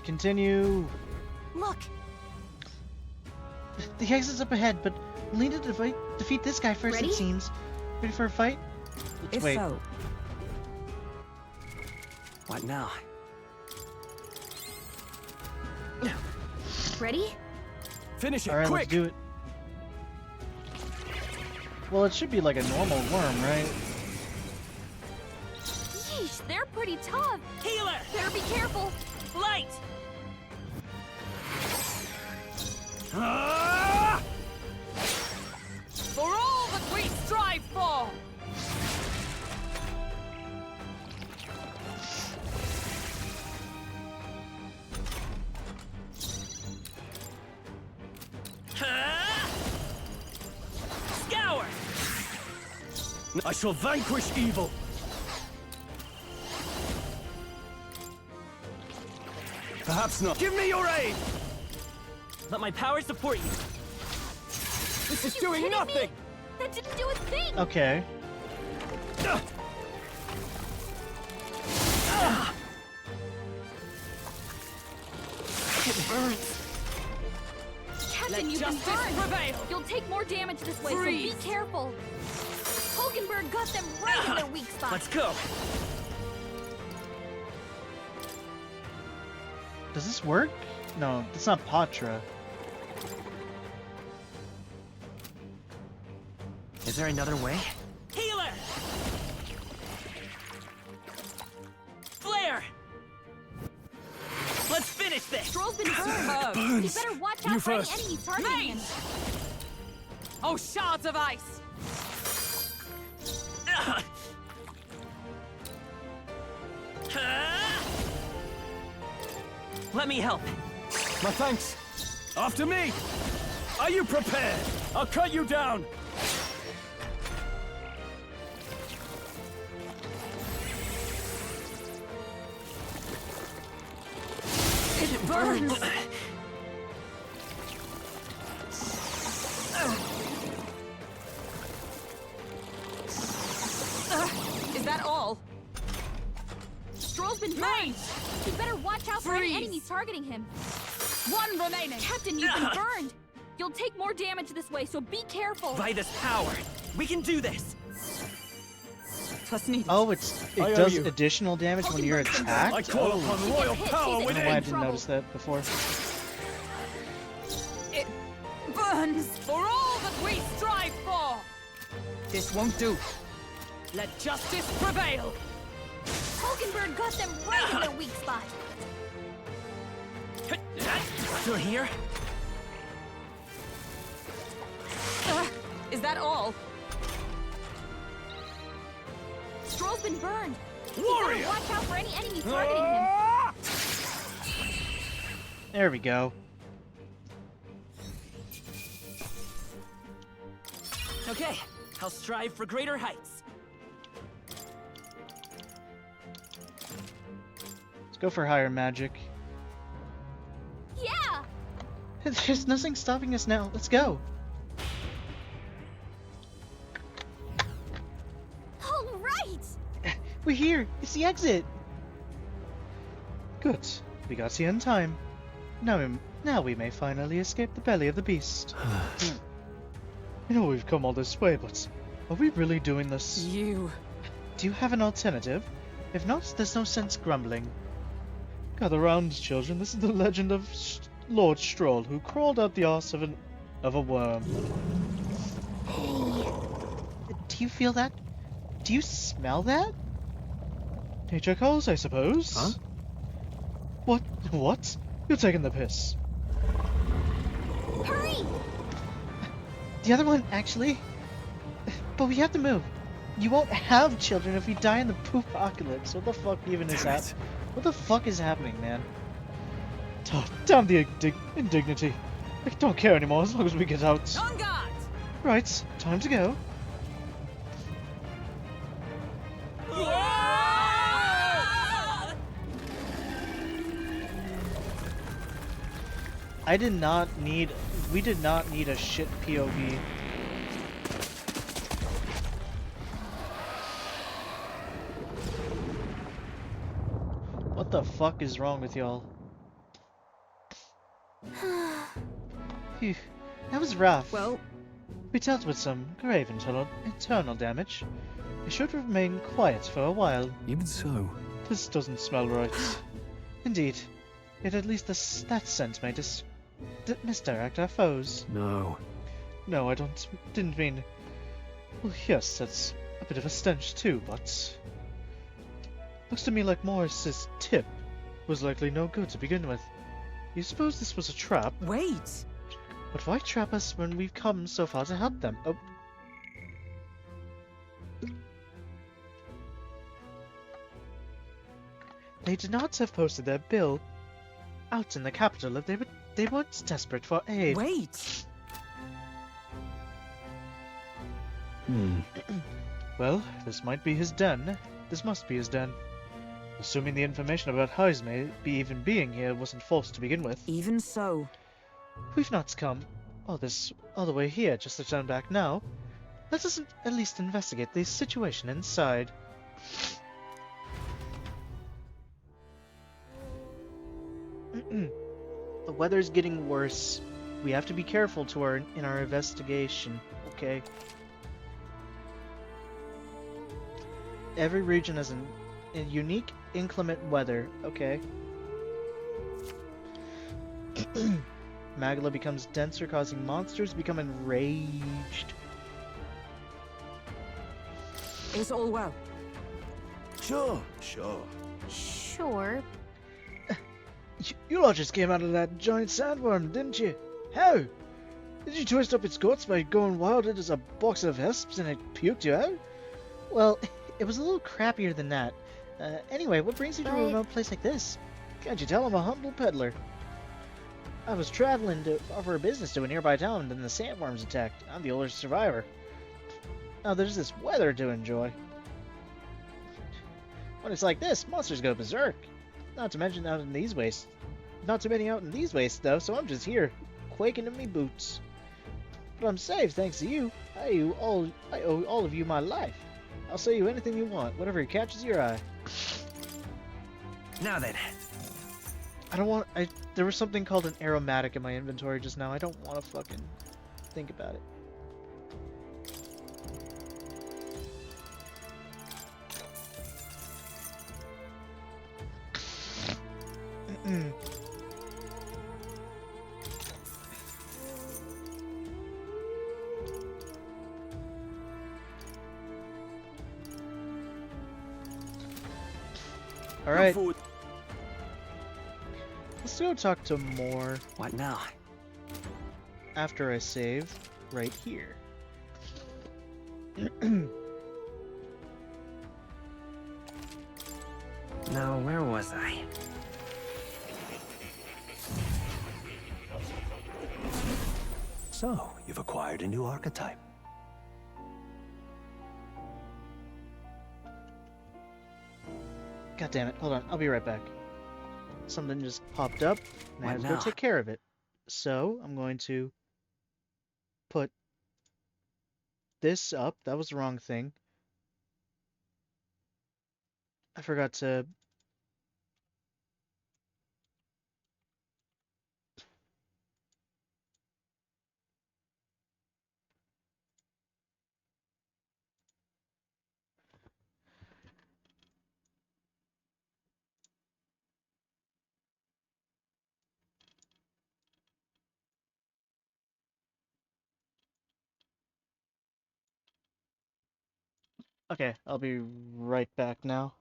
Continue. Look, The exit's up ahead, but we'll need to defeat this guy first, Ready? it seems. Ready for a fight? Let's If wait. so, What now? ready? Finish it, Alright, quick! let's do it. Well, it should be like a normal worm, right? Yeesh, they're pretty tough. Healer! Better be careful. Light! for all that we strive for! Scour! I shall vanquish evil! Perhaps not. Give me your aid! Let my power support you. This is You doing kidding me? nothing! That didn't do a thing. Okay. It burns. Captain, Let you've been justice burned. prevail! You'll take more damage this way, Freeze. so be careful. Hulkenberg got them right in their weak spot. Let's go. Does this work? No, that's not Patra. Is there another way? Healer! Flare! Let's finish this! Stroll's been burned. You better watch out You for any first. enemies targeting him. Oh, shards of ice! Let me help. My thanks! After me! Are you prepared? I'll cut you down! It burns. Is that all? Stroll's been burned. You better watch out for any Freeze. enemies targeting him. One remaining! Captain, you've been burned. You'll take more damage this way, so be careful. By this power, we can do this. Plus needed. Oh, I it owe does you. additional damage when you're Hulkenberg's been attacked? I call Oh. upon If you royal get hit, power he's I don't know why I within! didn't trouble. notice that before. It burns for all that we strive for! This won't do. Let justice prevail! Hulkenberg got them right in their weak spot. Still here? Is that all? Stroll's been burned. You Warrior! better watch out for any enemies targeting him. There we go. Okay, I'll strive for greater heights. Go for higher magic. Yeah! There's nothing stopping us now. Let's go. All right! We're here. It's the exit. Good. We got here in time. Now we may finally escape the belly of the beast. I know we've come all this way, but are we really doing this? You. Do you have an alternative? If not, there's no sense grumbling. Gather round, children. This is the legend of Lord Stroll, who crawled out the arse of a worm. Do you feel that? Do you smell that? Nature calls, I suppose. Huh? What? What? You're taking the piss. Hurry! The other one, actually. But we have to move. You won't have children if we die in the poop-apocalypse. What the fuck even is Damn that? it. What the fuck is happening, man? Damn the indignity. I don't care anymore as long as we get out. On guard! Right, time to go. We did not need a shit POV. What the fuck is wrong with y'all? Phew, that was rough. Well, We dealt with some grave internal damage. We should remain quiet for a while. Even so. This doesn't smell right. Indeed. Yet at least that scent may misdirect our foes. No. No, I didn't mean... Well, yes, that's a bit of a stench too, but... Looks to me like Morris's tip was likely no good to begin with. You suppose this was a trap? wait! But why trap us when we've come so far to help them? Oh. They did not have posted their bill out in the capital if they weren't desperate for aid. Wait! Well, this might be his den. This must be his den. Assuming the information about Heismay even being here wasn't false to begin with. Even so. We've not come all the way here just to turn back now. Let us at least investigate the situation inside. The weather's getting worse. We have to be careful in our investigation, okay? Every region has a unique inclement weather, okay? Magla becomes denser, causing monsters to become enraged. It's all well. Sure. Sure. You all just came out of that giant sandworm, didn't you? How? Did you twist up its guts by going wild as a box of hesps and it puked you out? Well, it was a little crappier than that. Anyway, what brings you to a remote place like this? Can't you tell I'm a humble peddler? I was traveling to offer a business to a nearby town and then the sandworms attacked. I'm the oldest survivor. Now there's this weather to enjoy. When it's like this, monsters go berserk. Not to mention out in these wastes. Not too many out in these wastes though, so I'm just here, quaking in me boots. But I'm safe thanks to you. I owe all of you my life. I'll sell you anything you want, whatever catches your eye. Now then. There was something called an aromatic in my inventory just now. I don't want to fucking think about it. All right. Let's go talk to Moore What now? after I save right here. Now, where was I? So, you've acquired a new archetype. God damn it. Hold on. I'll be right back. something just popped up, and I What had to go now? take care of it. So I'm going to put this up. That was the wrong thing. I forgot to... Okay, I'll be right back now.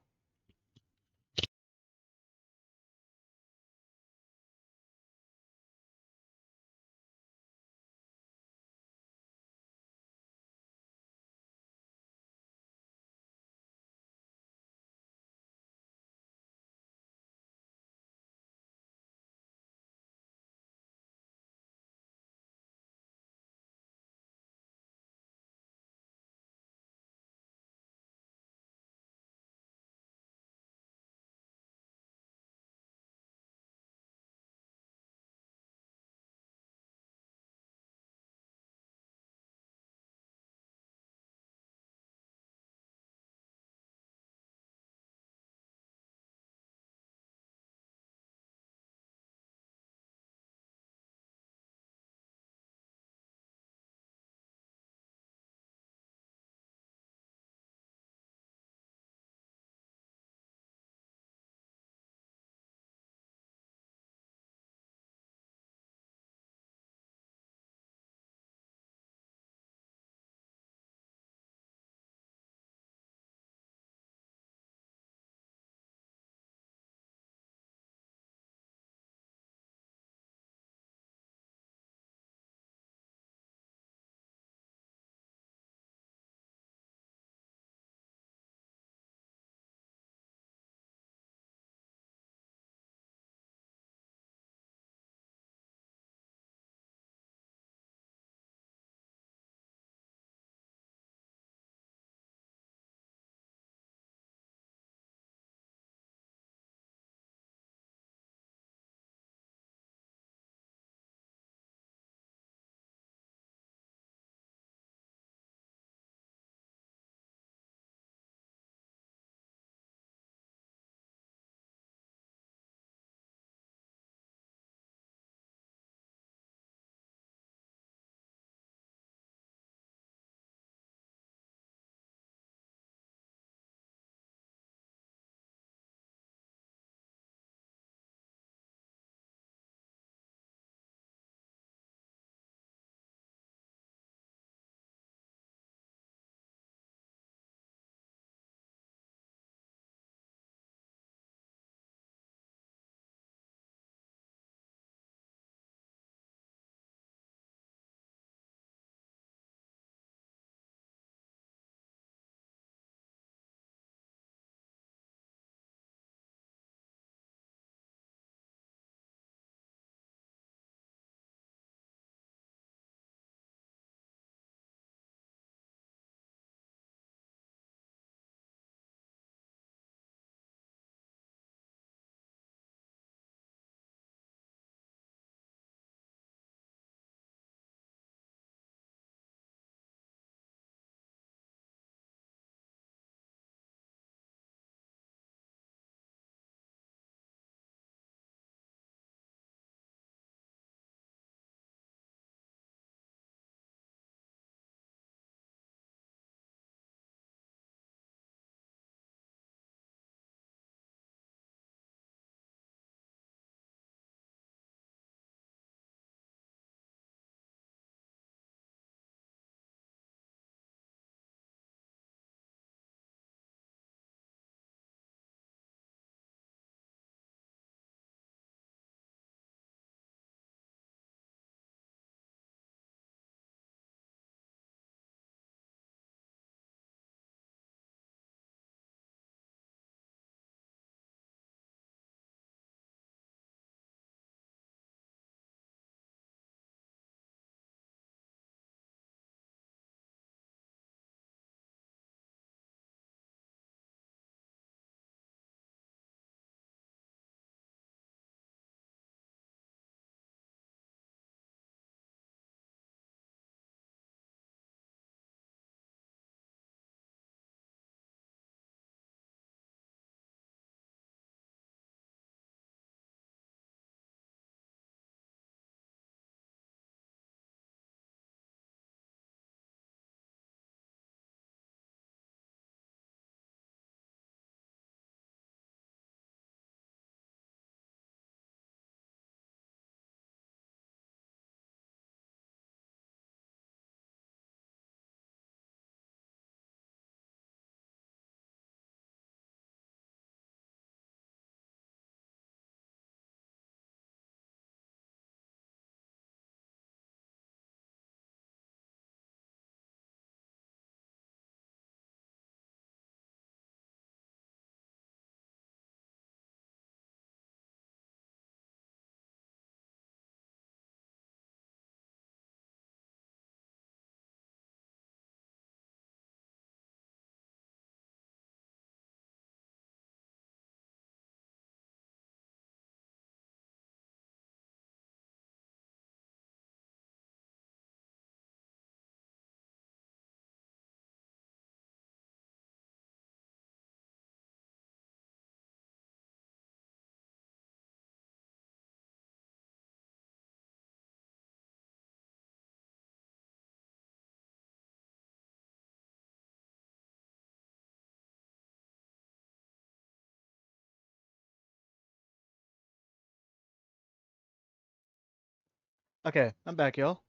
Okay, I'm back, y'all.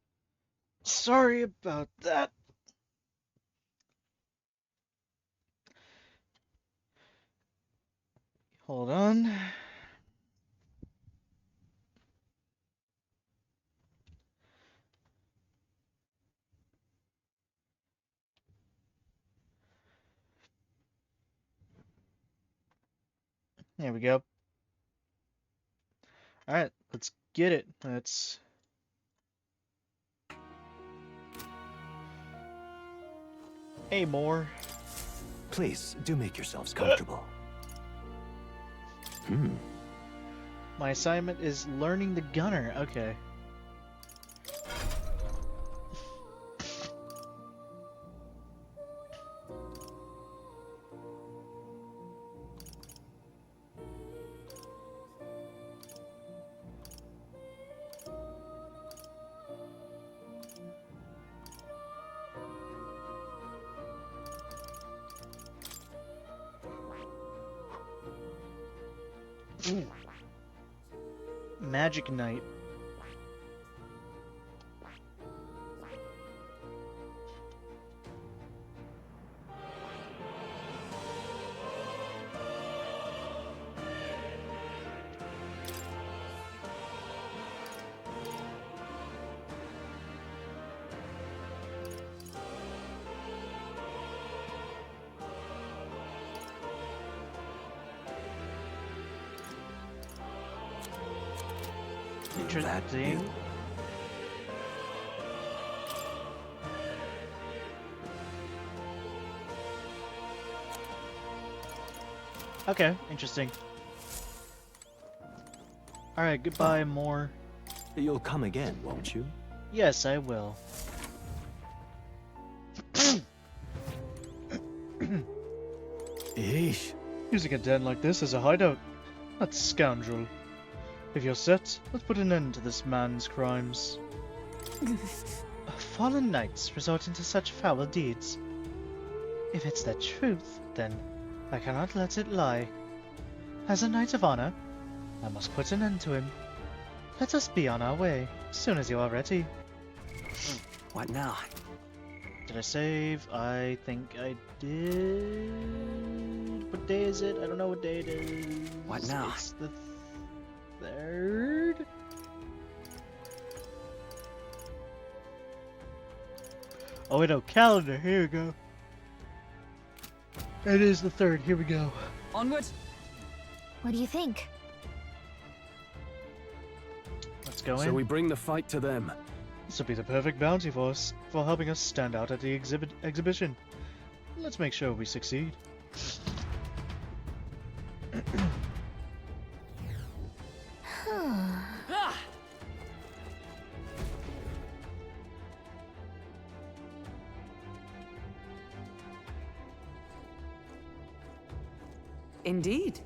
Sorry about that. Hold on. There we go. Alright, let's get it. Let's... Hey, more. Please, do make yourselves comfortable. My assignment is learning the gunner. Okay. Ooh. Magic Knight. Interesting. Okay, interesting. Alright, goodbye, more. You'll come again, won't you? Yes, I will. Yeesh. Using a den like this as a hideout. That scoundrel. If you're set, let's put an end to this man's crimes. Fallen knights resorting to such foul deeds. If it's the truth, then I cannot let it lie. As a knight of honor, I must put an end to him. Let us be on our way, as soon as you are ready. What now? Did I save? I think I did. What day is it? I don't know what day it is. What now? It's the 3rd? Oh wait, no, calendar. Here we go. It is the 3rd. Here we go. Onward. What do you think? Let's go So in. we bring the fight to them. This will be the perfect bounty for us, for helping us stand out at the exhibition. Let's make sure we succeed. Ah! Indeed.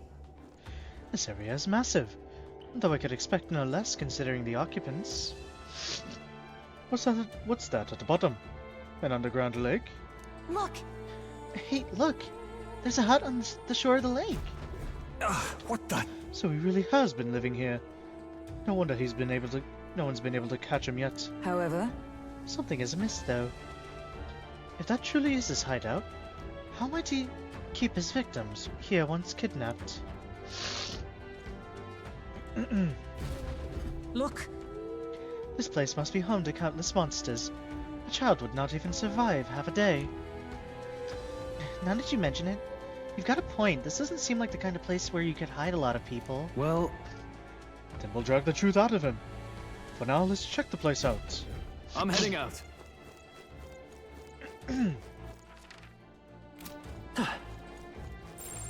This area is massive, though I could expect no less considering the occupants. What's that at the bottom? An underground lake? Look! Hey, look! There's a hut on the shore of the lake! What the? So he really has been living here. No wonder no one's been able to catch him yet. However, Something is amiss, though. If that truly is his hideout, how might he keep his victims here once kidnapped? look. This place must be home to countless monsters. A child would not even survive half a day. Now that you mention it, you've got a point. This doesn't seem like the kind of place where you could hide a lot of people. Well, Then we'll drag the truth out of him. For now, let's check the place out. I'm heading out. No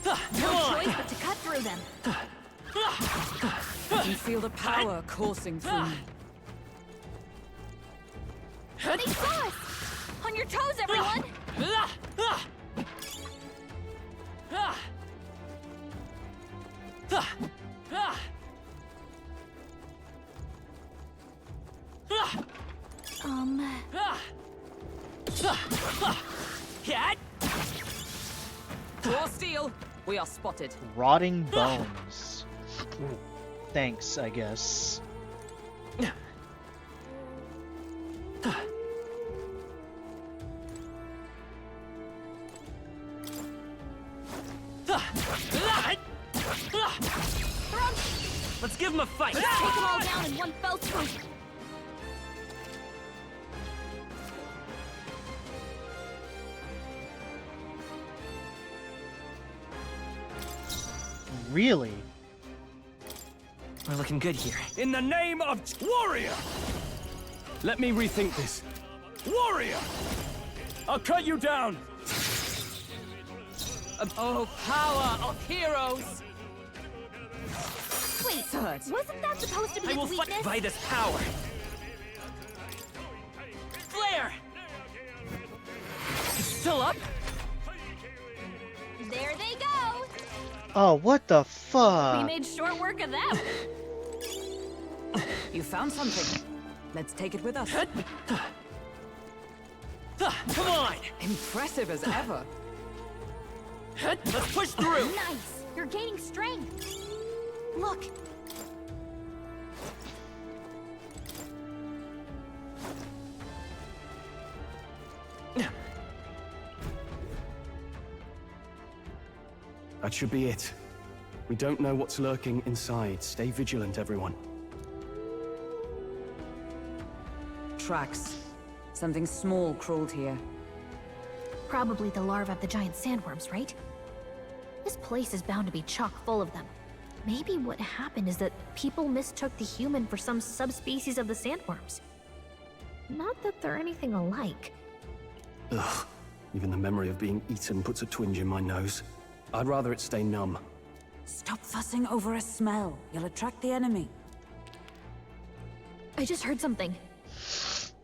choice but to cut through them. I can feel the power coursing through me. They saw us! On your toes, everyone! Draw steel. We are spotted. Rotting bones. Thanks, I guess. Let's give him a fight. Take them all down in one fell swoop. Really? We're looking good here. In the name of warrior! Let me rethink this. Warrior! I'll cut you down! Oh, power of heroes! Wait, wasn't that supposed to be I its will weakness? fight by this power. Flare! Still up? There they go. Oh, what the We fuck? made short work of them. You found something. Let's take it with us. Come on! Impressive as ever. Let's push through! Nice. You're gaining strength. Look. That should be it. We don't know what's lurking inside. Stay vigilant, everyone. Tracks. Something small crawled here. Probably the larvae of the giant sandworms, right? This place is bound to be chock full of them. Maybe what happened is that people mistook the human for some subspecies of the sandworms. Not that they're anything alike. Ugh. Even the memory of being eaten puts a twinge in my nose. I'd rather it stay numb. Stop fussing over a smell. You'll attract the enemy. I just heard something.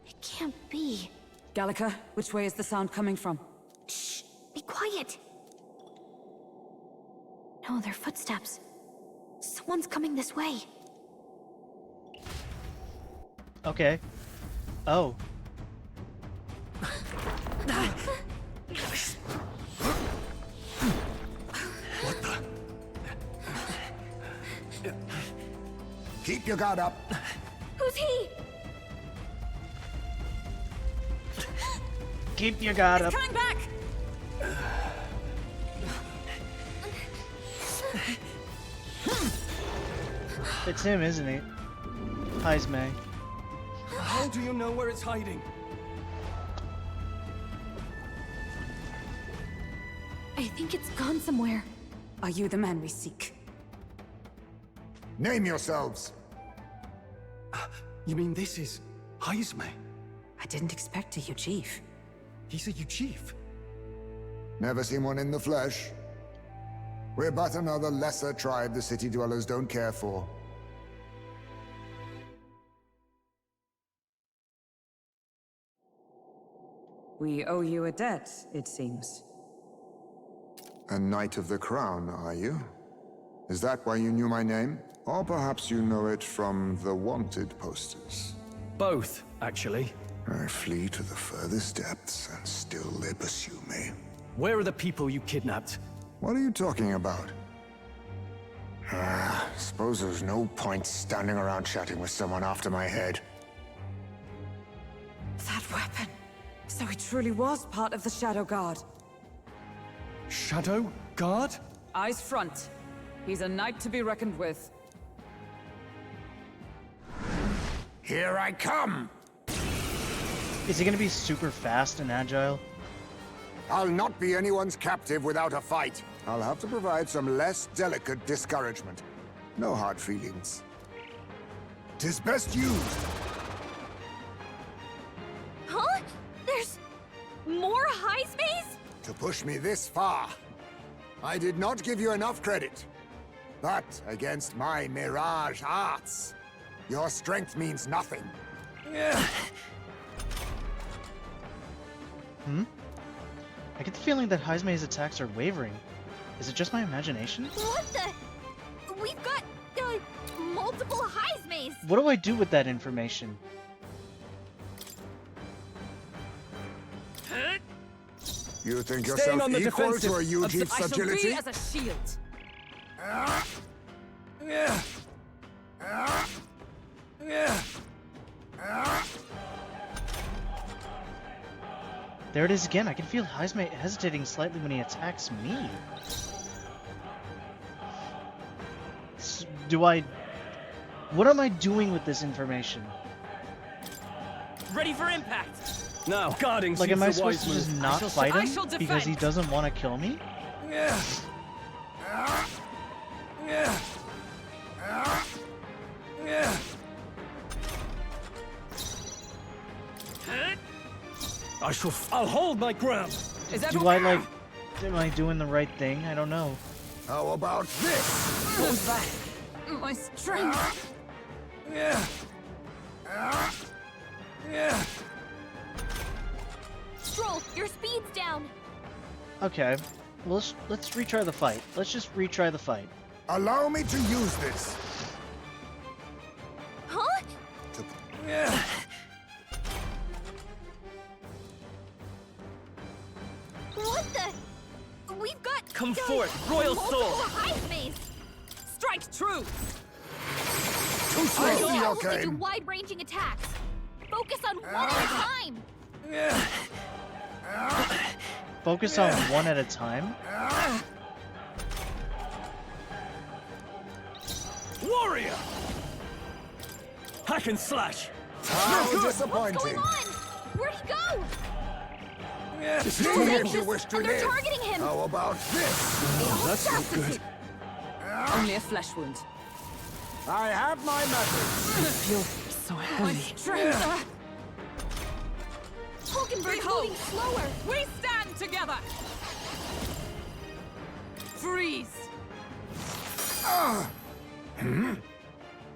It can't be. Gallica, which way is the sound coming from? Shh! Be quiet! No, they're footsteps. Someone's coming this way. Okay. Oh. Keep your guard up. Who's he? Keep your guard up. Coming back! It's him, isn't he? Heismay. How do you know where it's hiding? I think it's gone somewhere. Are you the man we seek? Name yourselves. You mean this is Heismay? I didn't expect a Uchief. He's a Uchief. Never seen one in the flesh. We're but another lesser tribe the city dwellers don't care for. We owe you a debt, it seems. A Knight of the Crown, are you? Is that why you knew my name? Or perhaps you know it from the wanted posters? Both, actually. I flee to the furthest depths, and still they pursue me. Where are the people you kidnapped? What are you talking about? Suppose there's no point standing around chatting with someone after my head. That weapon. So he truly was part of the Shadow Guard. Shadow Guard? Eyes front. He's a knight to be reckoned with. Here I come! Is he gonna be super fast and agile? I'll not be anyone's captive without a fight. I'll have to provide some less delicate discouragement. No hard feelings. 'Tis best used. Huh? There's more Heismays? To push me this far. I did not give you enough credit. But against my mirage arts, your strength means nothing. I get the feeling that Heismay's attacks are wavering. Is it just my imagination? What the? We've got, multiple Heismays! What do I do with that information? You think Staying yourself on the equal defensive. to a Uchief's I shall agility? be as a shield. There it is again. I can feel Heismay hesitating slightly when he attacks me. do I... What am I doing with this information? Ready for impact. Now, guarding Like, seems am I the supposed wise to just move. not fight I him shall because he defend. doesn't want to kill me? I'll hold my ground. Is that Do I, like... Am I doing the right thing? I don't know. How about this? What was that? My strength. Stroll, your speed's down. Okay. Well, let's retry the fight. Let's just retry the fight. Allow me to use this. Huh? What the? We've got... Come forth, Royal multiple Soul. Heismays. Strike true. Too slow. These Be owls okay. do wide-ranging attacks. Focus on one at a time. Focus on one at a time? Warrior! Hack and slash! How What's disappointing. going on? Where'd he go? See They're if anxious, you wish to and they're live. targeting him. How about this? That's not good. Only a flesh wound. I have my methods. Feel so heavy. Strength. Hulkenberg's Behold. moving slower. We stand together. Freeze.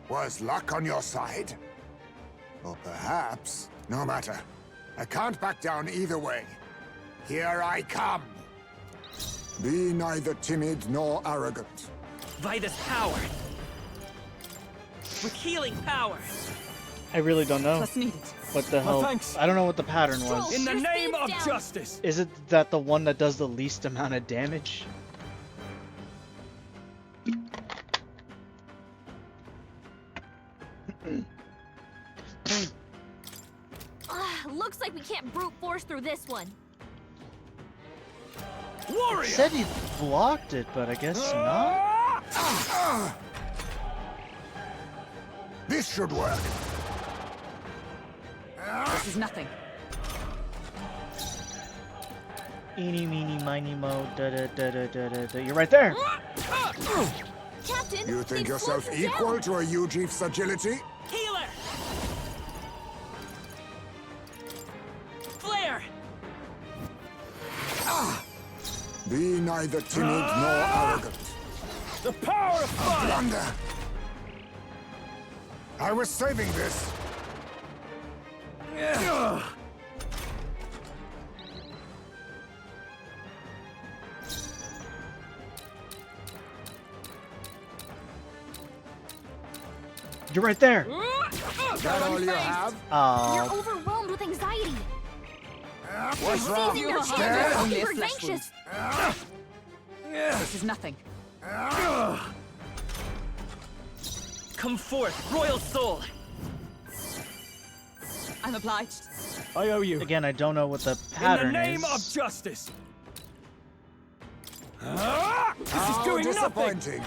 Was luck on your side? Or perhaps, no matter. I can't back down either way. Here I come. Be neither timid nor arrogant. By this power. With healing power. I really don't know Plus needed. what the hell. thanks. I don't know what the pattern was. In the Your name speed's of down. justice! Is it that the one that does the least amount of damage? Looks like we can't brute force through this one. It Warrior! said he blocked it, but I guess not. This should work. This is nothing. Eeny, meeny, miny, mo, da da da da da da da. You're right there. Captain, You think they've yourself slowed you equal down. to a Ujief's agility? Healer! Flare! Be neither timid nor arrogant. The power of fire! Blunder! I was saving this. You're right there. That all you have? You're overwhelmed with anxiety. What's wrong? Seizing your Scared? hand. Only a Hulkenberg's flesh anxious. This is nothing. Come forth, Royal Soul! I'm obliged. I owe you. Again, I don't know what the In pattern the name of is. justice! This is How doing nothing! disappointing.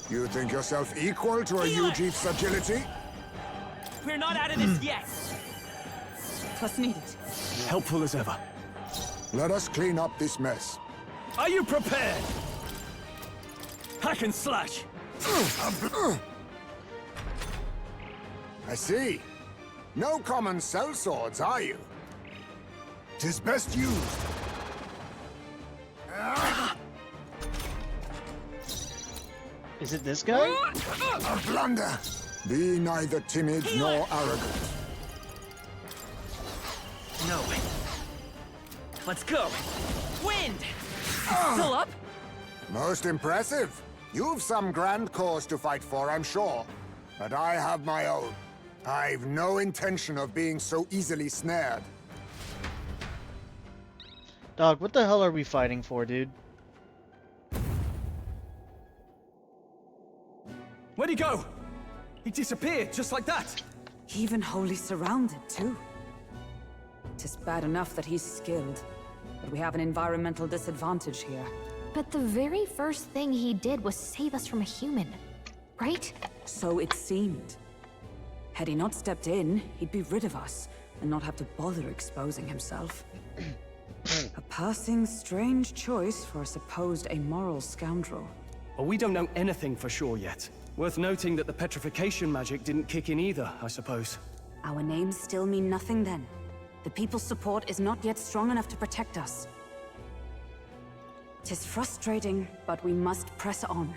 You think yourself equal to a Healer! Ujief's agility? We're not out of this yet! Plus needed. Helpful as ever. Let us clean up this mess. Are you prepared? Hack and slash! I see. No common cell swords, are you? 'Tis best used. Is it this guy? A blunder. Be neither timid nor arrogant. No. Let's go! Wind! Still up? Most impressive. You've some grand cause to fight for, I'm sure. But I have my own. I've no intention of being so easily snared. Dog, what the hell are we fighting for, dude? Where'd he go? He disappeared just like that. Even wholly surrounded, too. 'Tis bad enough that he's skilled, but we have an environmental disadvantage here. But the very first thing he did was save us from a human, right? So it seemed. Had he not stepped in, he'd be rid of us, and not have to bother exposing himself. A passing strange choice for a supposed amoral scoundrel. Well, we don't know anything for sure yet. Worth noting that the petrification magic didn't kick in either, I suppose. Our names still mean nothing then. The people's support is not yet strong enough to protect us. 'Tis frustrating, but we must press on.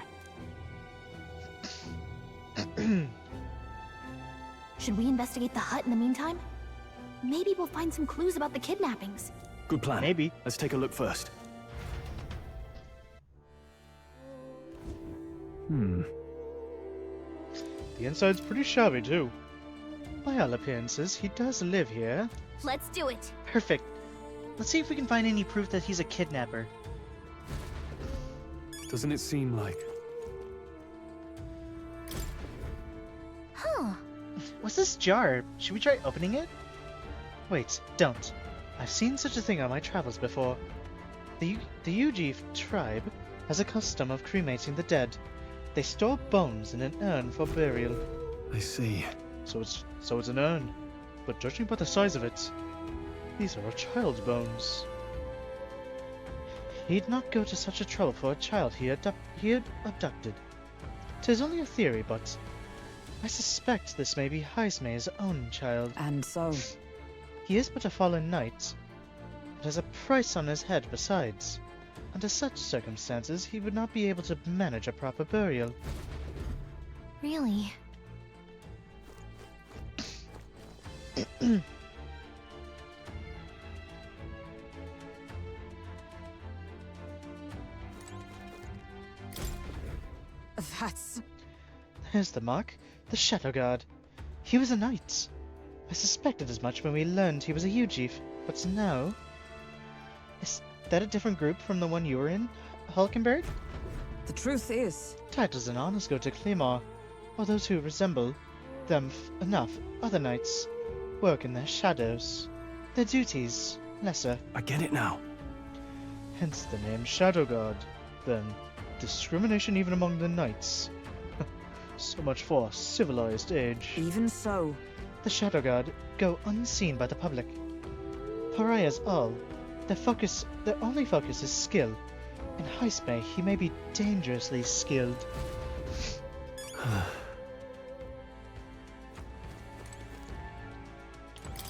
Should we investigate the hut in the meantime? Maybe we'll find some clues about the kidnappings. Good plan. Maybe. Let's take a look first. The inside's pretty shabby too. By all appearances, he does live here. Let's do it. Perfect. Let's see if we can find any proof that he's a kidnapper. Doesn't it seem like... Huh. What's this jar? Should we try opening it? Wait, don't. I've seen such a thing on my travels before. The Yuji tribe has a custom of cremating the dead. They store bones in an urn for burial. I see. So it's an urn. But judging by the size of it, these are a child's bones. He'd not go to such a trouble for a child he had abducted. 'Tis only a theory, but I suspect this may be Heismay's own child. And so? He is but a fallen knight, and has a price on his head besides. Under such circumstances, he would not be able to manage a proper burial. Really? That's... There's the mark. The Shadow Guard. He was a knight. I suspected as much when we learned he was a Yuji, but now... Is that a different group from the one you were in, Hulkenberg? The truth is... Titles and honors go to Claymore, or those who resemble them enough. Other knights work in their shadows. Their duties lesser. I get it now. Hence the name Shadow Guard. Then, discrimination even among the knights. So much for civilized age. Even so. The Shadow Guard go unseen by the public. Pariahs all. Their only focus is skill. In Heismay, he may be dangerously skilled.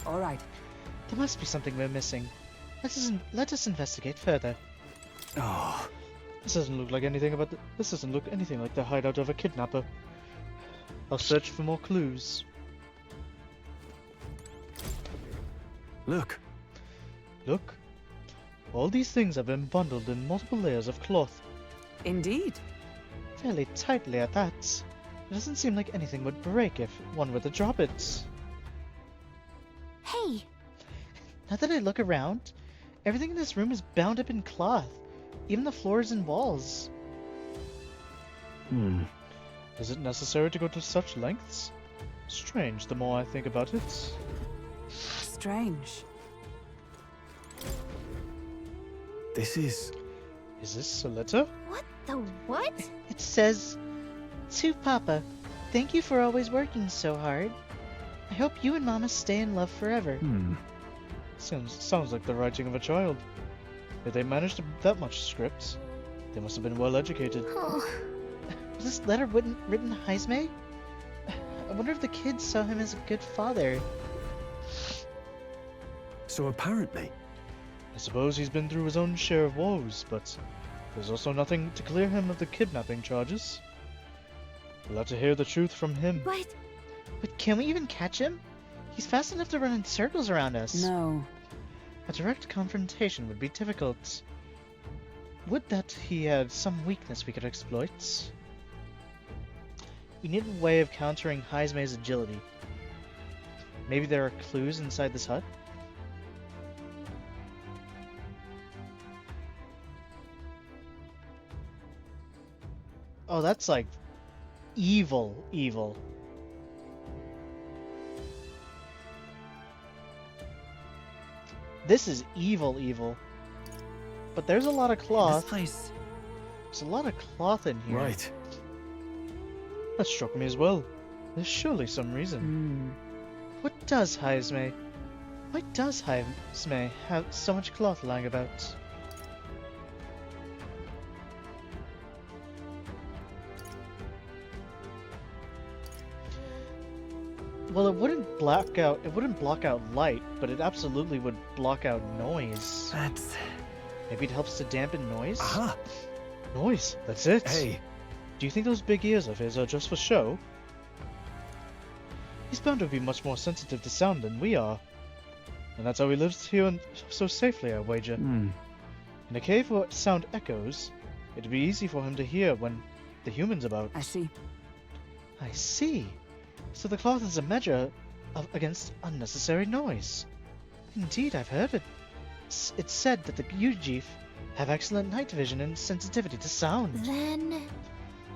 All right. There must be something we're missing. Let us investigate further. Oh, This doesn't look anything like the hideout of a kidnapper. I'll search for more clues. look. Look. All these things have been bundled in multiple layers of cloth. Indeed. Fairly tightly at that. It doesn't seem like anything would break if one were to drop it. Hey, Now that I look around, everything in this room is bound up in cloth. Even the floors and walls. Is it necessary to go to such lengths? Strange the more I think about it. Strange. This is... Is this a letter? what the what? It says, "To Papa, thank you for always working so hard. I hope you and Mama stay in love forever." Sounds like the writing of a child. If they managed that much script, they must have been well educated. Oh, Was this letter written Heismay? I wonder if the kids saw him as a good father. So apparently... I suppose he's been through his own share of woes, but there's also nothing to clear him of the kidnapping charges. We'll have to hear the truth from him. but But can we even catch him? He's fast enough to run in circles around us. No. A direct confrontation would be difficult. Would that he had some weakness we could exploit? We need a way of countering Heismay's agility. Maybe there are clues inside this hut? Oh, that's like evil. This is evil, evil. But there's a lot of cloth. This place. There's a lot of cloth in here. Right. That struck me as well. There's surely some reason. What does Heismay? Why does Heismay have so much cloth lying about? Well, it wouldn't block out light, but it absolutely would block out noise. That's... Maybe it helps to dampen noise? Aha! Noise, that's it. Hey, Do you think those big ears of his are just for show? He's bound to be much more sensitive to sound than we are. And that's how he lives here so safely, I wager. In a cave where sound echoes, it'd be easy for him to hear when the human's about. I see. I see. So the cloth is a measure against unnecessary noise. Indeed, I've heard it. It's said that the Ujif have excellent night vision and sensitivity to sound. Then...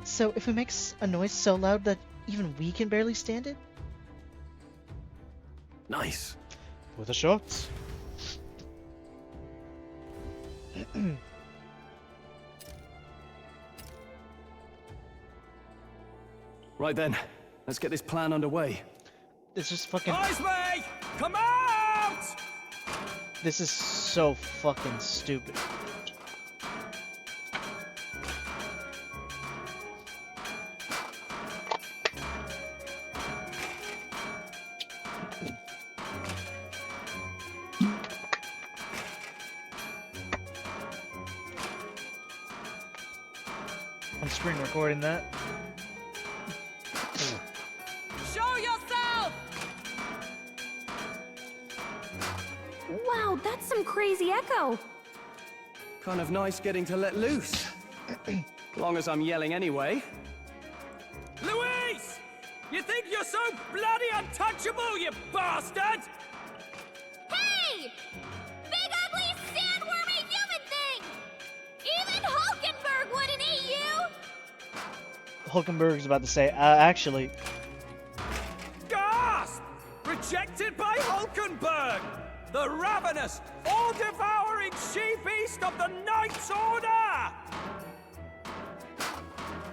So if it makes a noise so loud that even we can barely stand it? nice. With a shot. Right then, let's get this plan underway. This is fucking... Heismay! Come out! This is so fucking stupid. I'm screen recording that. Show yourself! Wow, that's some crazy echo. Kind of nice getting to let loose. Long as I'm yelling anyway. Louise! You think you're so bloody untouchable, you bastard? Hey! Big ugly sandwormy human thing! Even Hulkenberg wouldn't eat you! Hulkenberg's about to say, actually... Gasp! Rejected by Hulkenberg! The ravenous, all-devouring she-beast of the Knight's Order!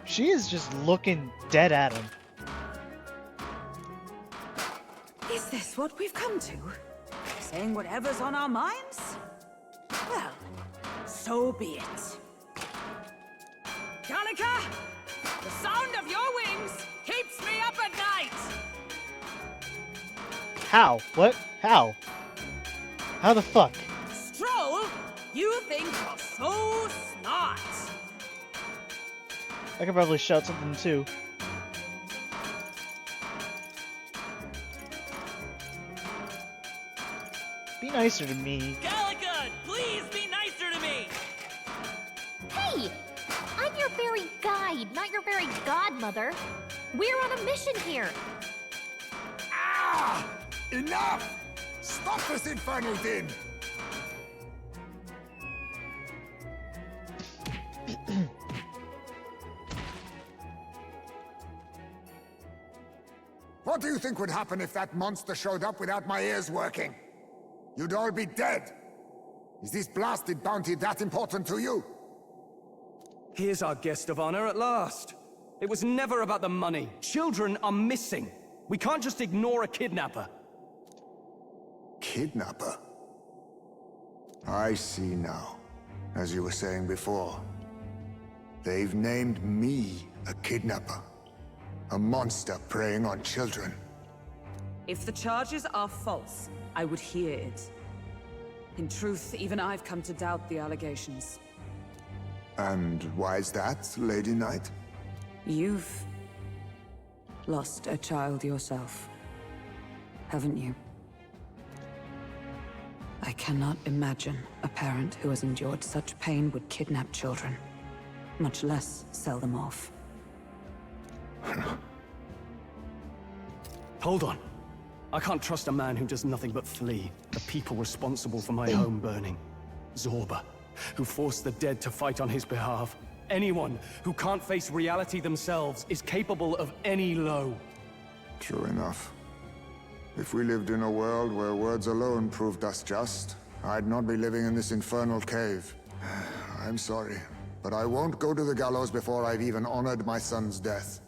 She is just looking dead at him. Is this what we've come to? Saying whatever's on our minds? Well, so be it. Kalika, the sound of your wings keeps me up at night. How? What? How? How the fuck? Stroll, you think you're so smart. I could probably shout something too. Be nicer to me. Kalika, please be nicer to me! Hey! I'm your fairy guide, not your fairy godmother. We're on a mission here. Ah! Enough! Stop this infernal din! What do you think would happen if that monster showed up without my ears working? You'd all be dead. Is this blasted bounty that important to you? Here's our guest of honor at last. It was never about the money. Children are missing. We can't just ignore a kidnapper. Kidnapper? I see now. As you were saying before, they've named me a kidnapper. A monster preying on children. If the charges are false, I would hear it. In truth, even I've come to doubt the allegations. And why is that, Lady Knight? You've lost a child yourself, haven't you? I cannot imagine a parent who has endured such pain would kidnap children, much less sell them off. Hold on. I can't trust a man who does nothing but flee. The people responsible for my home burning. Zorba, who forced the dead to fight on his behalf. Anyone who can't face reality themselves is capable of any low. True enough. If we lived in a world where words alone proved us just, I'd not be living in this infernal cave. I'm sorry, but I won't go to the gallows before I've even honored my son's death.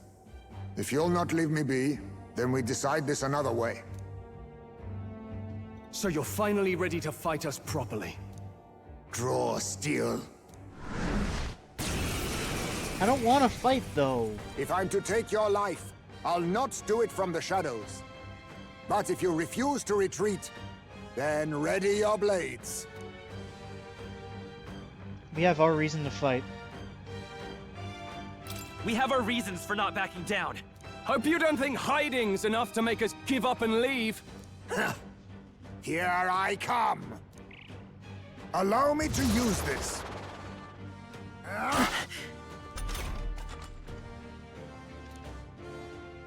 If you'll not leave me be, then we decide this another way. So you're finally ready to fight us properly. Draw steel. I don't want to fight, though. If I'm to take your life, I'll not do it from the shadows. But if you refuse to retreat, then ready your blades. We have our reason to fight. We have our reasons for not backing down. Hope you don't think hiding's enough to make us give up and leave. Here I come. Allow me to use this.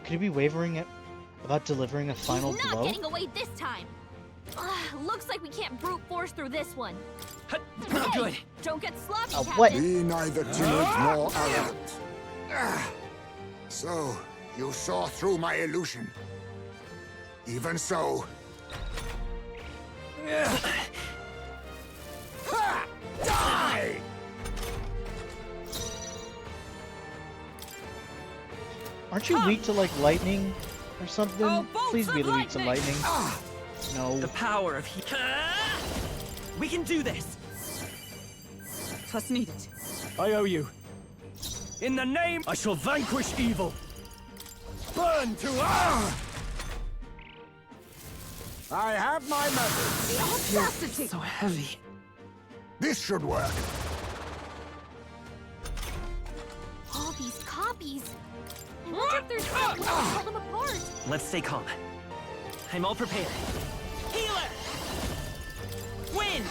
Could he be wavering about delivering a final He's not blow? getting away this time. Looks like we can't brute force through this one. Not Hey, good. don't get sloppy, what? Captain. Be neither timid nor arrogant. So, you saw through my illusion. Even so... Ha! Die! Aren't you weak to, like, lightning or something? Oh, bolts Please be of weak to lightning. lightning. No. The power of we can do this. Twas needed. I owe you. In the name, I shall vanquish evil. Burn to I have my methods. The audacity! So heavy. This should work. All these copies. I wonder if there's some way to pull them apart. Let's stay calm. I'm all prepared. Healer! Wind!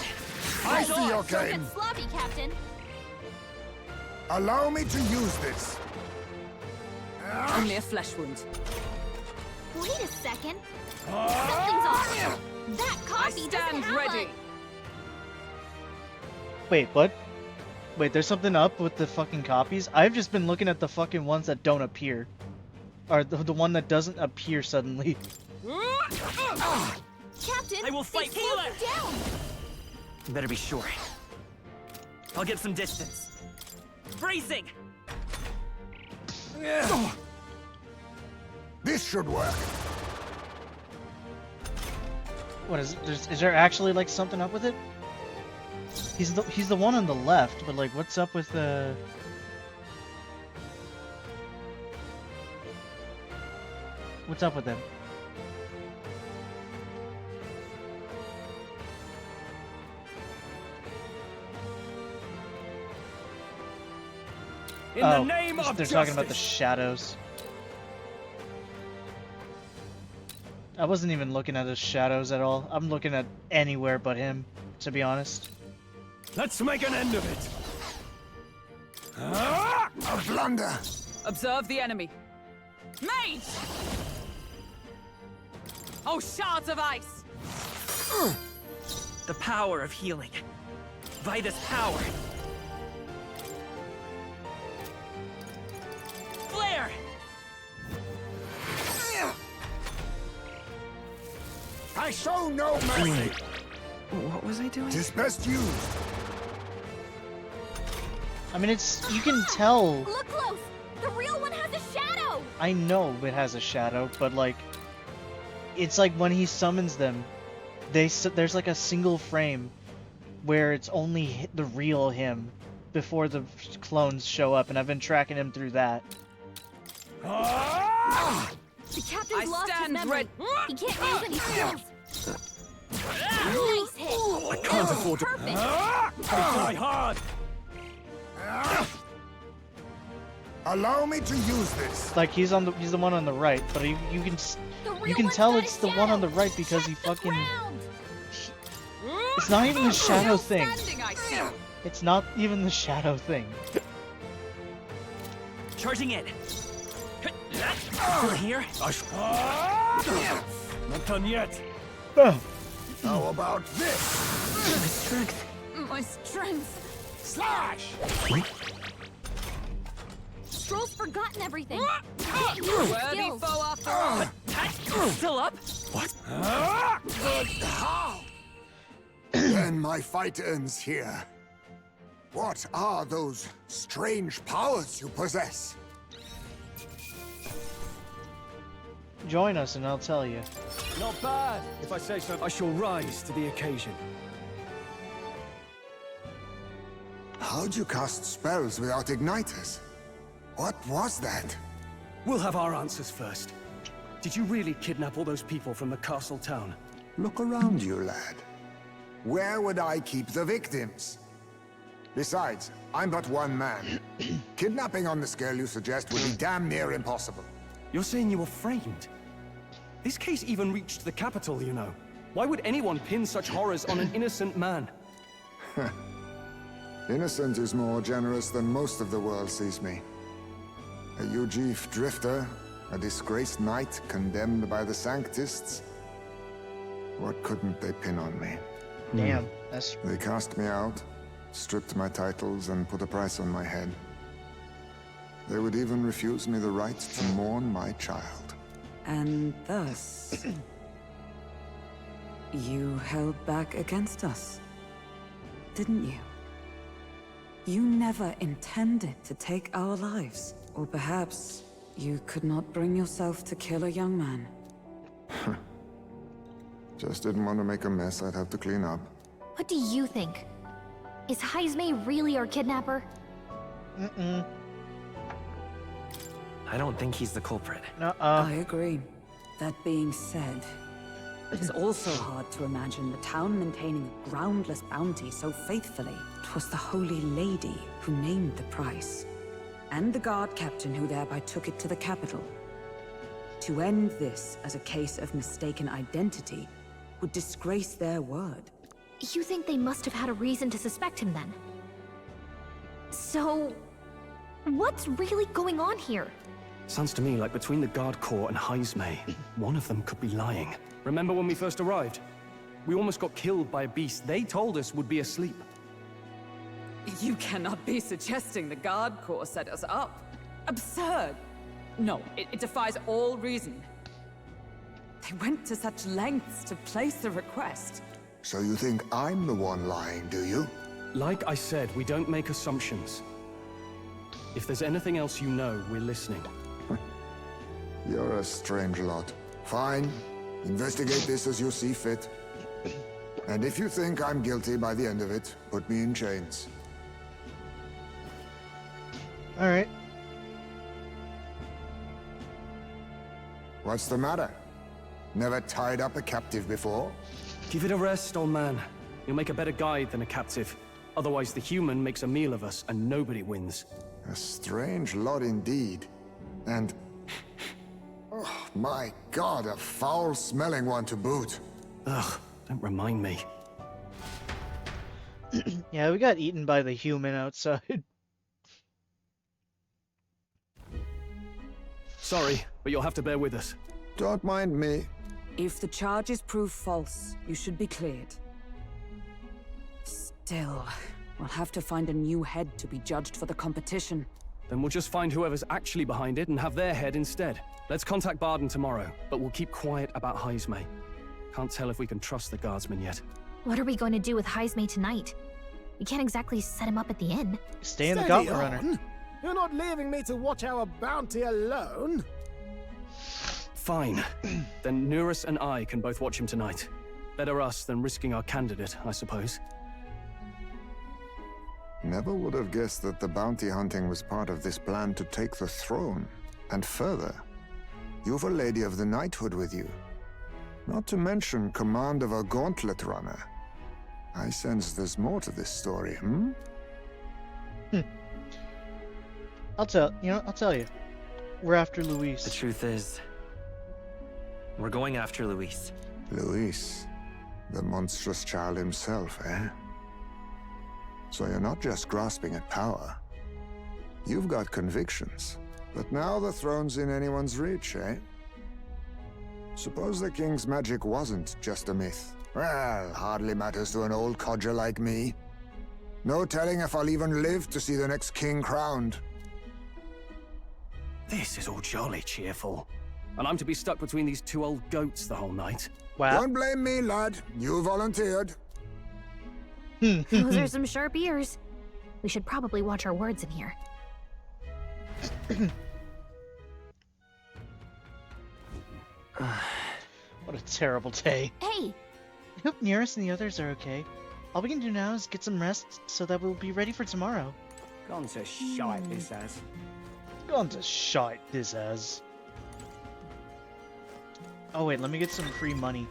I see your Don't get game. sloppy, Captain. Allow me to use this. Only a flesh wound. Wait a second. Something's off. That I copy doesn't stand have ready. Wait, what? Wait, there's something up with the fucking copies? I've just been looking at the fucking ones that don't appear. Or the one that doesn't appear suddenly. Captain, I will fight they slowed Healer. you down. You better be sure. I'll get some distance. Bracing! This should work. What is there actually like something up with it? He's the one on the left, but like what's up with the What's up with him? In the name of they're justice. talking about the shadows. I wasn't even looking at his shadows at all. I'm looking at anywhere but him, to be honest. Let's make an end of it. A blunder. Observe the enemy. Mage! Oh, shards of ice! The power of healing. By this power. Flare! I show no mercy. What was I doing? Tis best used. I mean, you can tell. Look close. The real one has a shadow. I know it has a shadow, but like, it's like when he summons them, there's like a single frame where it's only the real him before the clones show up, and I've been tracking him through that. The captain's I lost his stand memory. ready. He can't use any skills. Nice hit. I can't afford to Perfect. try hard. Allow me to use this. Like he's the one on the right, but you can The real you can one's tell got a it's the one shadow. on the right because Check he the fucking. ground. It's not even the shadow thing. Standing, I see. It's not even the shadow thing. Charging in. Still here? Not done yet. How about this? My strength. Slash! Stroll's forgotten everything. He can't use his Worthy skills. foe after all. Still up? Good. How? Then my fight ends here. What are those strange powers you possess? Join us and I'll tell you. Not bad, if I say so. I shall rise to the occasion. How'd you cast spells without igniters? What was that? We'll have our answers first. Did you really kidnap all those people from the castle town? Look around you, lad. Where would I keep the victims? Besides, I'm but one man. Kidnapping on the scale you suggest would be damn near impossible. You're saying you were framed? This case even reached the capital, you know. Why would anyone pin such horrors on an innocent man? Innocent is more generous than most of the world sees me. A Ujif drifter, a disgraced knight condemned by the Sanctists. What couldn't they pin on me? Damn, that's... They cast me out, stripped my titles, and put a price on my head. They would even refuse me the right to mourn my child. And thus, you held back against us, didn't you? You never intended to take our lives. Or perhaps you could not bring yourself to kill a young man. Just didn't want to make a mess I'd have to clean up. What do you think? Is Heismay really our kidnapper? Mm-mm. I don't think he's the culprit. I agree. That being said, it is also hard to imagine the town maintaining a groundless bounty so faithfully. 'Twas the Holy Lady who named the price, and the guard captain who thereby took it to the capital. To end this as a case of mistaken identity would disgrace their word. You think they must have had a reason to suspect him then? So, what's really going on here? Sounds to me like between the Guard Corps and Heismay, one of them could be lying. Remember when we first arrived? We almost got killed by a beast they told us would be asleep. You cannot be suggesting the Guard Corps set us up. Absurd! No, it defies all reason. They went to such lengths to place the request. So you think I'm the one lying, do you? Like I said, we don't make assumptions. If there's anything else you know, we're listening. You're a strange lot. Fine. Investigate this as you see fit. And if you think I'm guilty by the end of it, put me in chains. Alright. What's the matter? Never tied up a captive before? Give it a rest, old man. You'll make a better guide than a captive. Otherwise, the human makes a meal of us, and nobody wins. A strange lot indeed. And... oh, my God, a foul-smelling one to boot. Ugh, don't remind me. Yeah, we got eaten by the human outside. Sorry, but you'll have to bear with us. Don't mind me. If the charges prove false, you should be cleared. Still, we'll have to find a new head to be judged for the competition. Then we'll just find whoever's actually behind it and have their head instead. Let's contact Barden tomorrow, but we'll keep quiet about Heismay. Can't tell if we can trust the guardsman yet. What are we going to do with Heismay tonight? We can't exactly set him up at the inn. Stay in the Steady Gauntlet Runner. on. You're not leaving me to watch our bounty alone. Fine. Then Nurus and I can both watch him tonight. Better us than risking our candidate, I suppose. Never would have guessed that the bounty hunting was part of this plan to take the throne. And further, you've a Lady of the Knighthood with you. Not to mention command of a Gauntlet Runner. I sense there's more to this story, hmm? I'll tell you. We're after Luis. The truth is, we're going after Luis. Luis, the monstrous child himself, eh? So you're not just grasping at power. You've got convictions. But now the throne's in anyone's reach, eh? Suppose the king's magic wasn't just a myth. Well, hardly matters to an old codger like me. No telling if I'll even live to see the next king crowned. This is all jolly cheerful. And I'm to be stuck between these two old goats the whole night. Wow. Don't blame me, lad. You volunteered. Those are some sharp ears. We should probably watch our words in here. What a terrible day. Hey! I hope Nearest and the others are okay. All we can do now is get some rest so that we'll be ready for tomorrow. Gone to shite this as. Gone to shite this as. Oh wait, let me get some free money.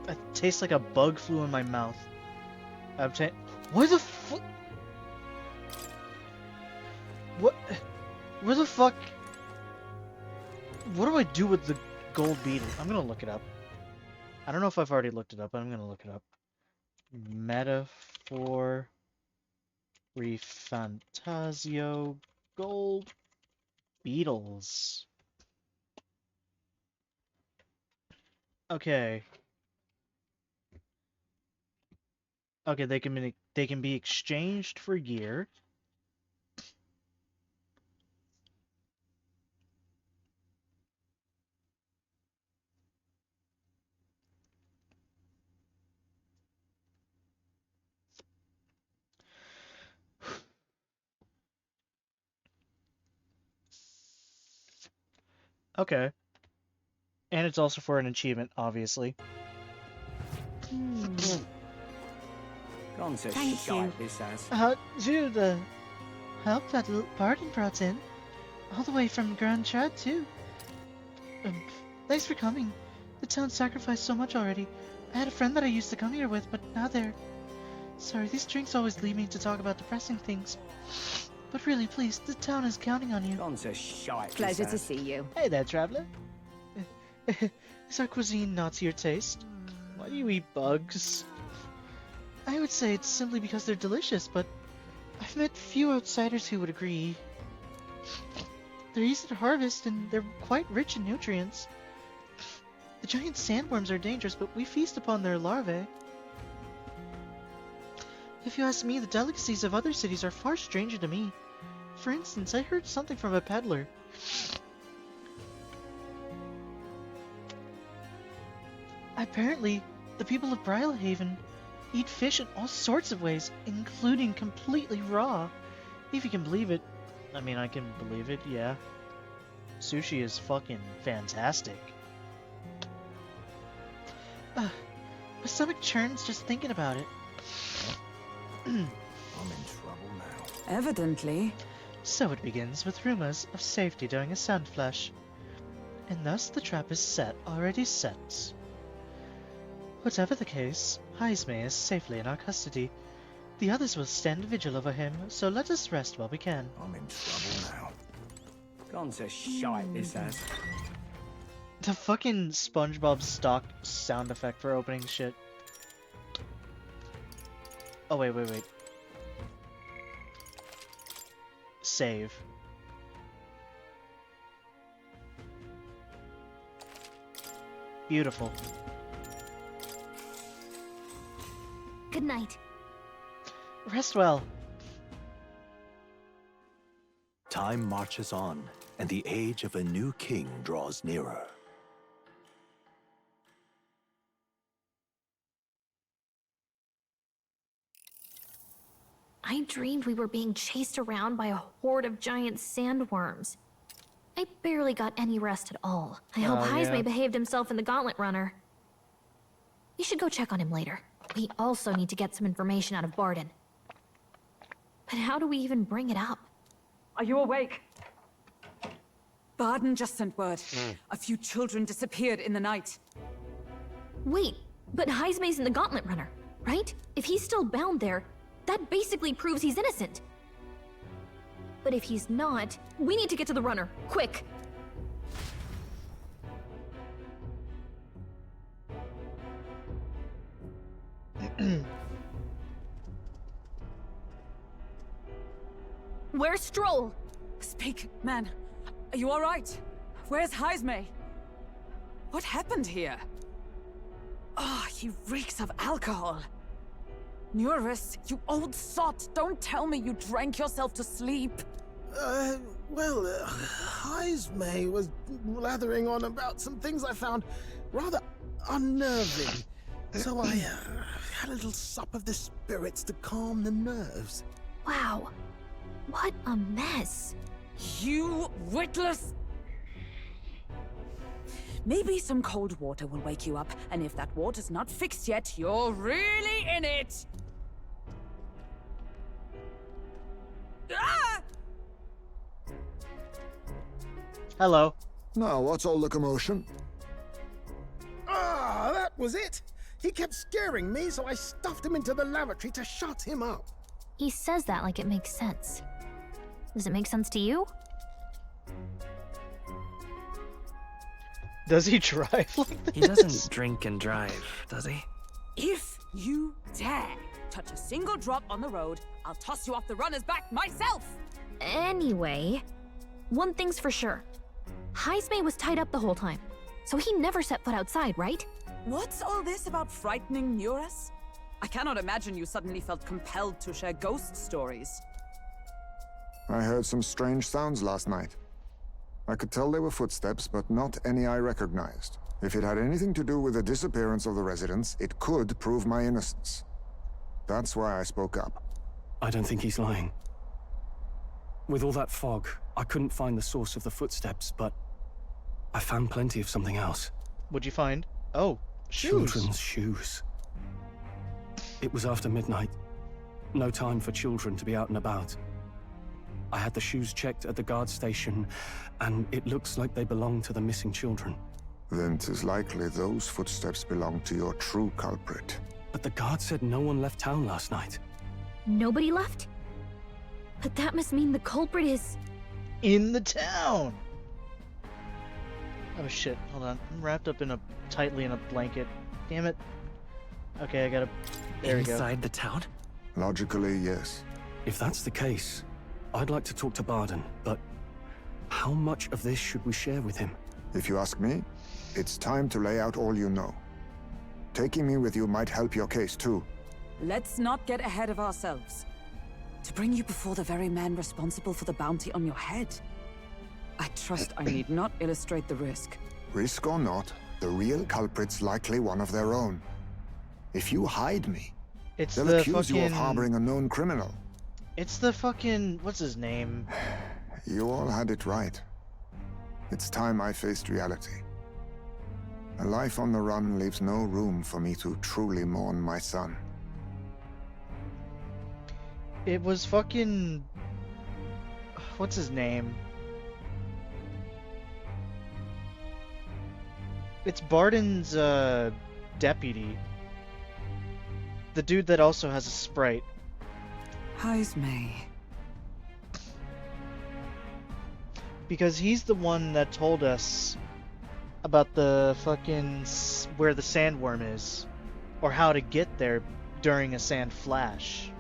It tastes like a bug flew in my mouth. Why the fuck? What? Where the fuck? What do I do with the gold beetle? I'm gonna look it up. I don't know if I've already looked it up, but I'm gonna look it up. Metaphor ReFantazio gold beetles. Okay. Okay, they can be exchanged for gear. Okay. And it's also for an achievement, obviously. Gone to Thank shite you. this as. To the help that Barton brought in. All the way from Grand Chad, too. Thanks for coming. The town sacrificed so much already. I had a friend that I used to come here with, but now they're... Sorry, these drinks always lead me to talk about depressing things. But really, please, the town is counting on you. Gone to shite Pleasure this to as. see you. Hey there, traveler. Is our cuisine not to your taste? Why do you eat bugs? I would say it's simply because they're delicious, but I've met few outsiders who would agree. They're easy to harvest, and they're quite rich in nutrients. The giant sandworms are dangerous, but we feast upon their larvae. If you ask me, the delicacies of other cities are far stranger to me. For instance, I heard something from a peddler. Apparently, the people of Brylehaven eat fish in all sorts of ways, including completely raw. If you can believe it. I mean, I can believe it, yeah. Sushi is fucking fantastic. My stomach churns just thinking about it. I'm in trouble now. Evidently. So it begins with rumors of safety during a sand flash. And thus the trap is set, already set. Whatever the case, Heismay is safely in our custody. The others will stand vigil over him, so let us rest while we can. I'm in trouble now. Gone to shite this as. The fucking SpongeBob stock sound effect for opening shit. Oh, wait. Save. Beautiful. Good night. Rest well. Time marches on, and the age of a new king draws nearer. I dreamed we were being chased around by a horde of giant sandworms. I barely got any rest at all. I hope Heismay yeah. behaved himself in the Gauntlet Runner. We should go check on him later. We also need to get some information out of Barton. But how do we even bring it up? Are you awake? Barden just sent word. A few children disappeared in the night. Wait, but Heismay's in the Gauntlet Runner, right? If he's still bound there, that basically proves he's innocent. But if he's not, we need to get to the runner, quick! Where's Stroll? Speak, man. Are you all right? Where's Heismay? What happened here? Oh, he reeks of alcohol. Nuris, you old sot, don't tell me you drank yourself to sleep. Well, Heismay was blathering on about some things I found rather unnerving. So I had a little sup of the spirits to calm the nerves. Wow. What a mess. You witless... Maybe some cold water will wake you up, and if that water's not fixed yet, you're really in it! Ah! Hello. Now, what's all the commotion? Ah, that was it! He kept scaring me, so I stuffed him into the lavatory to shut him up. He says that like it makes sense. Does it make sense to you? Does he drive like this? He doesn't drink and drive, does he? If you dare touch a single drop on the road, I'll toss you off the runner's back myself! Anyway, one thing's for sure. Heismay was tied up the whole time, so he never set foot outside, right? What's all this about frightening Muris? I cannot imagine you suddenly felt compelled to share ghost stories. I heard some strange sounds last night. I could tell they were footsteps, but not any I recognized. If it had anything to do with the disappearance of the residents, it could prove my innocence. That's why I spoke up. I don't think he's lying. With all that fog, I couldn't find the source of the footsteps, but I found plenty of something else. What'd you find? Oh, shoes. Children's shoes. It was after midnight. No time for children to be out and about. I had the shoes checked at the guard station, and it looks like they belong to the missing children. Then 'tis likely those footsteps belong to your true culprit. But the guard said no one left town last night. Nobody left? But that must mean the culprit is... In the town! Oh shit, hold on. I'm wrapped up tightly in a blanket. Damn it. Okay, I gotta... There we go. Inside the town? Logically, yes. If that's the case, I'd like to talk to Barden, but how much of this should we share with him? If you ask me, it's time to lay out all you know. Taking me with you might help your case, too. Let's not get ahead of ourselves. To bring you before the very man responsible for the bounty on your head. I trust I need not illustrate the risk. Risk or not, the real culprit's likely one of their own. If you hide me, It's they'll the accuse you of fucking... harboring a known criminal. It's the fucking... What's his name? You all had it right. It's time I faced reality. A life on the run leaves no room for me to truly mourn my son. It was fucking... What's his name? It's Barden's, deputy. The dude that also has a sprite. Heismay. Because he's the one that told us about the fucking... where the sandworm is. Or how to get there during a sand flash.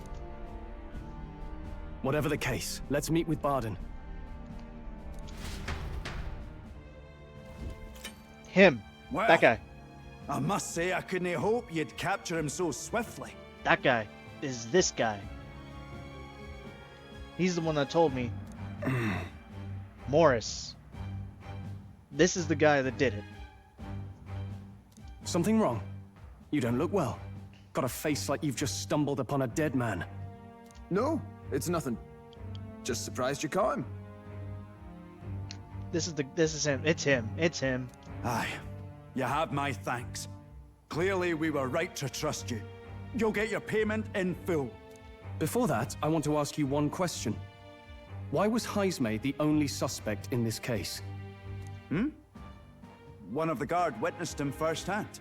Whatever the case, let's meet with Barden. Him. Well, That guy. I must say I couldn't hope you'd capture him so swiftly. That guy is this guy. He's the one that told me. Morris. This is the guy that did it. Something wrong? You don't look well. Got a face like you've just stumbled upon a dead man. No, it's nothing. Just surprised you caught him. This is him. It's him. It's him. Aye, you have my thanks. Clearly we were right to trust you. You'll get your payment in full. Before that, I want to ask you one question. Why was Heismay the only suspect in this case? One of the guard witnessed him firsthand.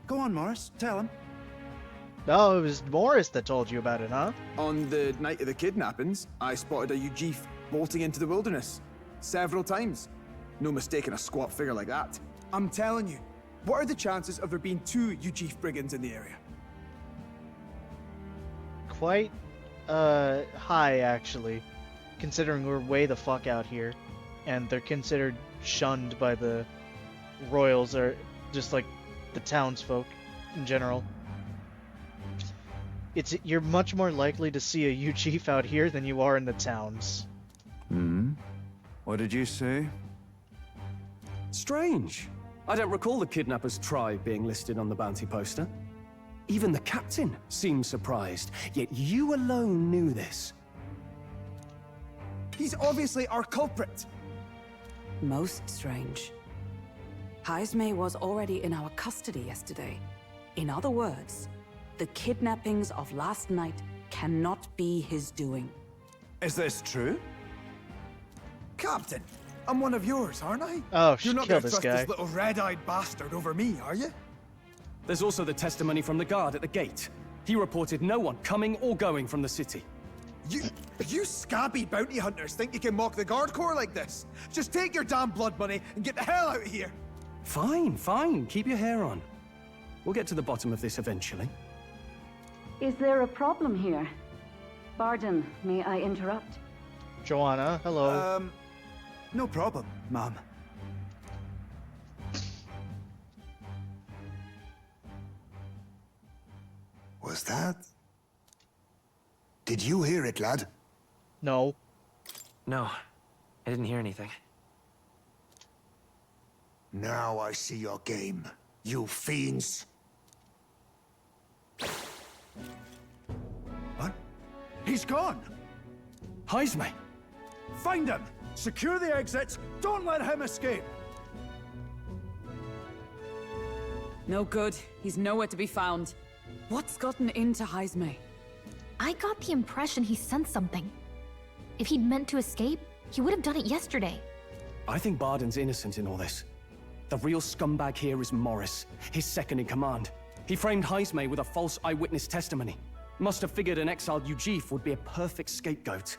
Go on, Morris, tell him. Oh, it was Morris that told you about it, huh? On the night of the kidnappings, I spotted a Ujif bolting into the wilderness. Several times. No mistaking a squat figure like that. I'm telling you, what are the chances of there being 2 Ujif brigands in the area? Quite, high, actually. Considering we're way the fuck out here. And they're considered shunned by the royals, or just like the townsfolk in general. You're much more likely to see a Ujif out here than you are in the towns. What did you say? Strange. I don't recall the kidnapper's tribe being listed on the bounty poster. Even the captain seemed surprised, yet you alone knew this. He's obviously our culprit. Most strange. Heismay was already in our custody yesterday. In other words, the kidnappings of last night cannot be his doing. Is this true? Captain, I'm one of yours, aren't I? Oh, You're not kill gonna this trust guy. this little red-eyed bastard over me, are you? There's also the testimony from the guard at the gate. He reported no one coming or going from the city. You scabby bounty hunters think you can mock the guard corps like this? Just take your damn blood money and get the hell out of here! Fine, fine. Keep your hair on. We'll get to the bottom of this eventually. Is there a problem here? Pardon, may I interrupt? Joanna, hello. No problem, ma'am. Was that? Did you hear it, lad? No. No, I didn't hear anything. Now I see your game, you fiends. What? He's gone! Heismay! Find him! Secure the exits! Don't let him escape! No good. He's nowhere to be found. What's gotten into Heismay? I got the impression he sensed something. If he'd meant to escape, he would have done it yesterday. I think Barden's innocent in all this. The real scumbag here is Morris, his second in command. He framed Heismay with a false eyewitness testimony. Must have figured an exiled Ujif would be a perfect scapegoat.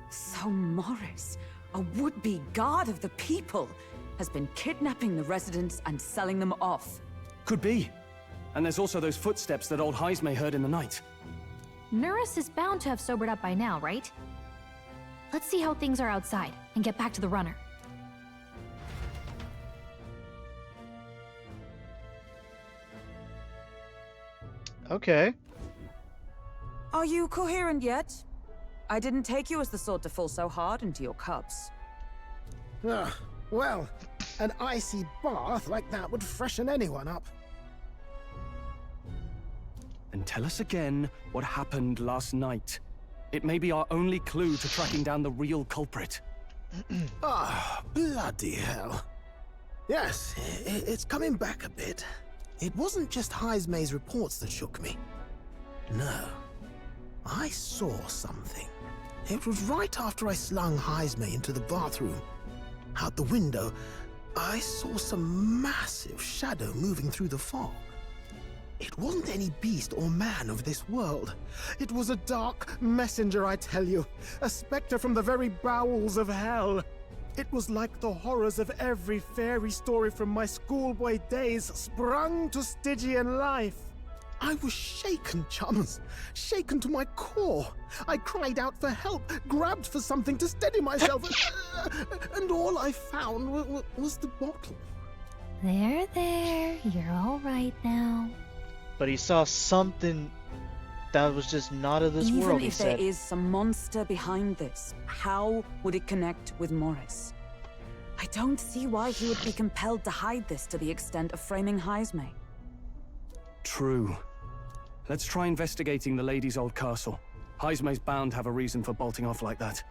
So Morris, a would-be guard of the people, has been kidnapping the residents and selling them off. Could be. And there's also those footsteps that old Heismay heard in the night. Nuris is bound to have sobered up by now, right? Let's see how things are outside and get back to the runner. Okay. Are you coherent yet? I didn't take you as the sort to fall so hard into your cups. Well, an icy bath like that would freshen anyone up. And tell us again what happened last night. It may be our only clue to tracking down the real culprit. Bloody hell. Yes, it's coming back a bit. It wasn't just Heismay's reports that shook me. No. I saw something. It was right after I slung Heismay into the bathroom. Out the window, I saw some massive shadow moving through the fog. It wasn't any beast or man of this world. It was a dark messenger, I tell you. A specter from the very bowels of hell. It was like the horrors of every fairy story from my schoolboy days sprung to Stygian life. I was shaken, chums. Shaken to my core. I cried out for help, grabbed for something to steady myself, and all I found was the bottle. There, you're all right now. But he saw something that was just not of this Even world, he if said. there is some monster behind this, how would it connect with Morris? I don't see why he would be compelled to hide this to the extent of framing Heismay. True. Let's try investigating the lady's old castle. Heismay's bound to have a reason for bolting off like that.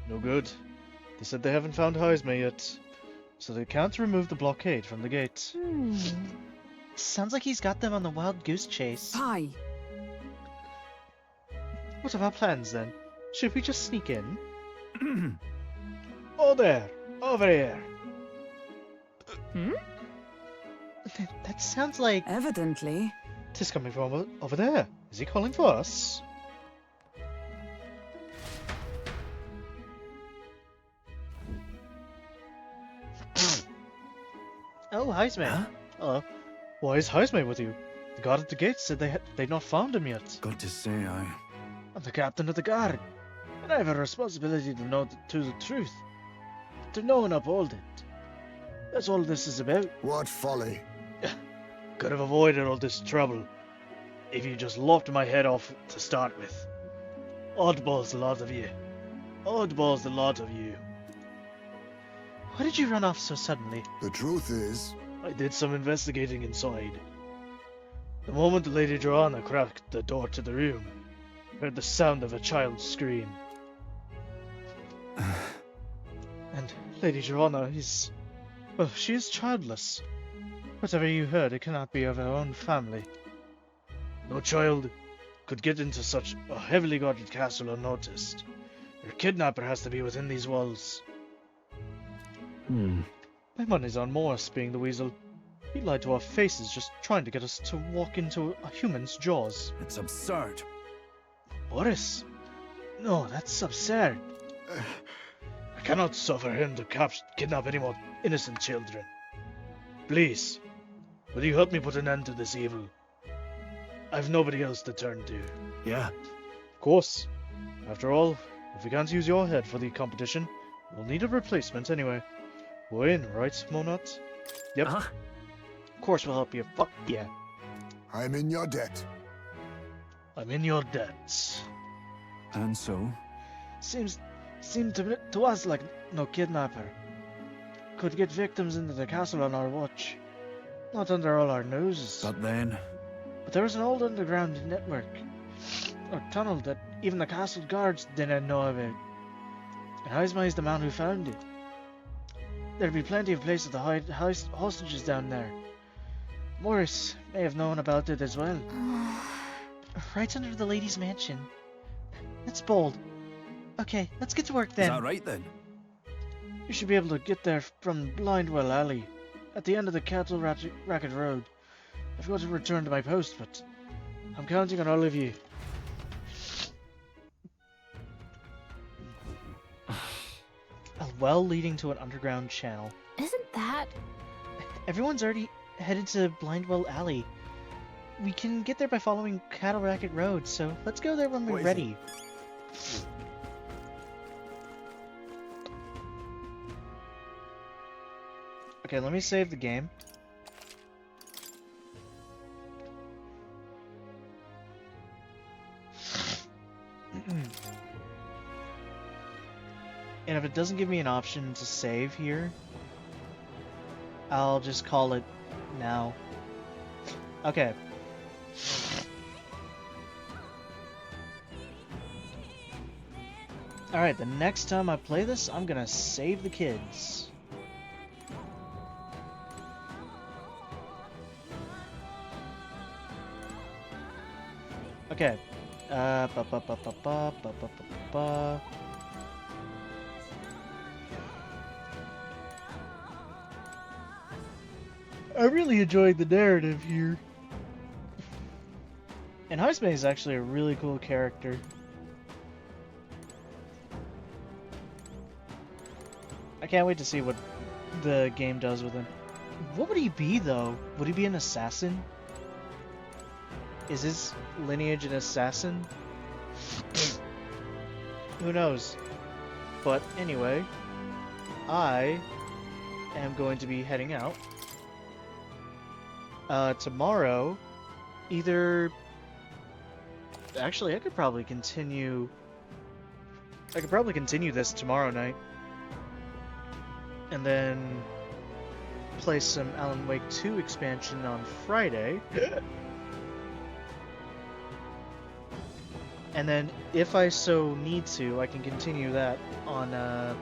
No good. They said they haven't found Heismay yet, so they can't remove the blockade from the gate. Sounds like he's got them on the wild goose chase. Hi. What are our plans then? Should we just sneak in? Oh there! Over here! That sounds like... Evidently. Tis coming from over there. Is he calling for us? Oh, Heismay. Huh? Hello. Why is Heismay with you? The guard at the gate said they'd not found him yet. Got to say, I'm the captain of the guard, and I have a responsibility to know the truth. To know and uphold it. That's all this is about. What folly? Could have avoided all this trouble if you just lopped my head off to start with. Oddballs, the lot of you. Oddballs, the lot of you. Why did you run off so suddenly? The truth is... I did some investigating inside. The moment Lady Joanna cracked the door to the room, I heard the sound of a child scream. And Lady Joanna is... well, she is childless. Whatever you heard, it cannot be of her own family. No child could get into such a heavily guarded castle unnoticed. Your kidnapper has to be within these walls. My money's on Morris being the weasel. He lied to our faces just trying to get us to walk into a human's jaws. It's absurd. Morris? No, that's absurd. I cannot suffer him to kidnap any more innocent children. Please, will you help me put an end to this evil? I've nobody else to turn to. Yeah. Of course. After all, if we can't use your head for the competition, we'll need a replacement anyway. We're in, right, Monot? Yep. Of course we'll help you. Fuck yeah. I'm in your debt. I'm in your debt. And so? Seemed to us like no kidnapper could get victims into the castle on our watch. Not under all our noses. But then? But there was an old underground network, or tunnel, that even the castle guards didn't know about. And Heismay is the man who found it. There'd be plenty of places to hide hostages down there. Morris may have known about it as well. Right under the lady's mansion. That's bold. Okay, let's get to work then. Is that right then? You should be able to get there from Blindwell Alley, at the end of the Cattle Racket Road. I've got to return to my post, but I'm counting on all of you. A well leading to an underground channel. Isn't that... Everyone's already headed to Blindwell Alley. We can get there by following Cattle Racket Road, so let's go there when we're ready. Okay, let me save the game. And if it doesn't give me an option to save here, I'll just call it now. Okay. Alright, the next time I play this, I'm gonna save the kids. Okay. I really enjoyed the narrative here. And Heismay is actually a really cool character. I can't wait to see what the game does with him. What would he be, though? Would he be an assassin? Is his lineage an assassin? Who knows? But anyway, I am going to be heading out. Tomorrow, either... Actually, I could probably continue this tomorrow night. And then play some Alan Wake 2 expansion on Friday. And then, if I so need to, I can continue that on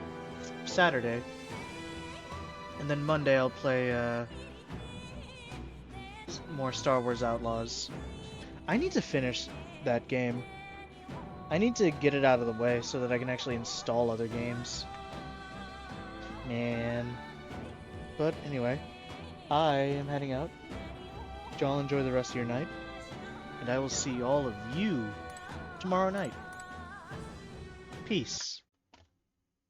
Saturday. And then Monday I'll play more Star Wars Outlaws. I need to finish that game. I need to get it out of the way so that I can actually install other games. Man. But anyway, I am heading out. Y'all enjoy the rest of your night. And I will see all of you tomorrow night. Peace.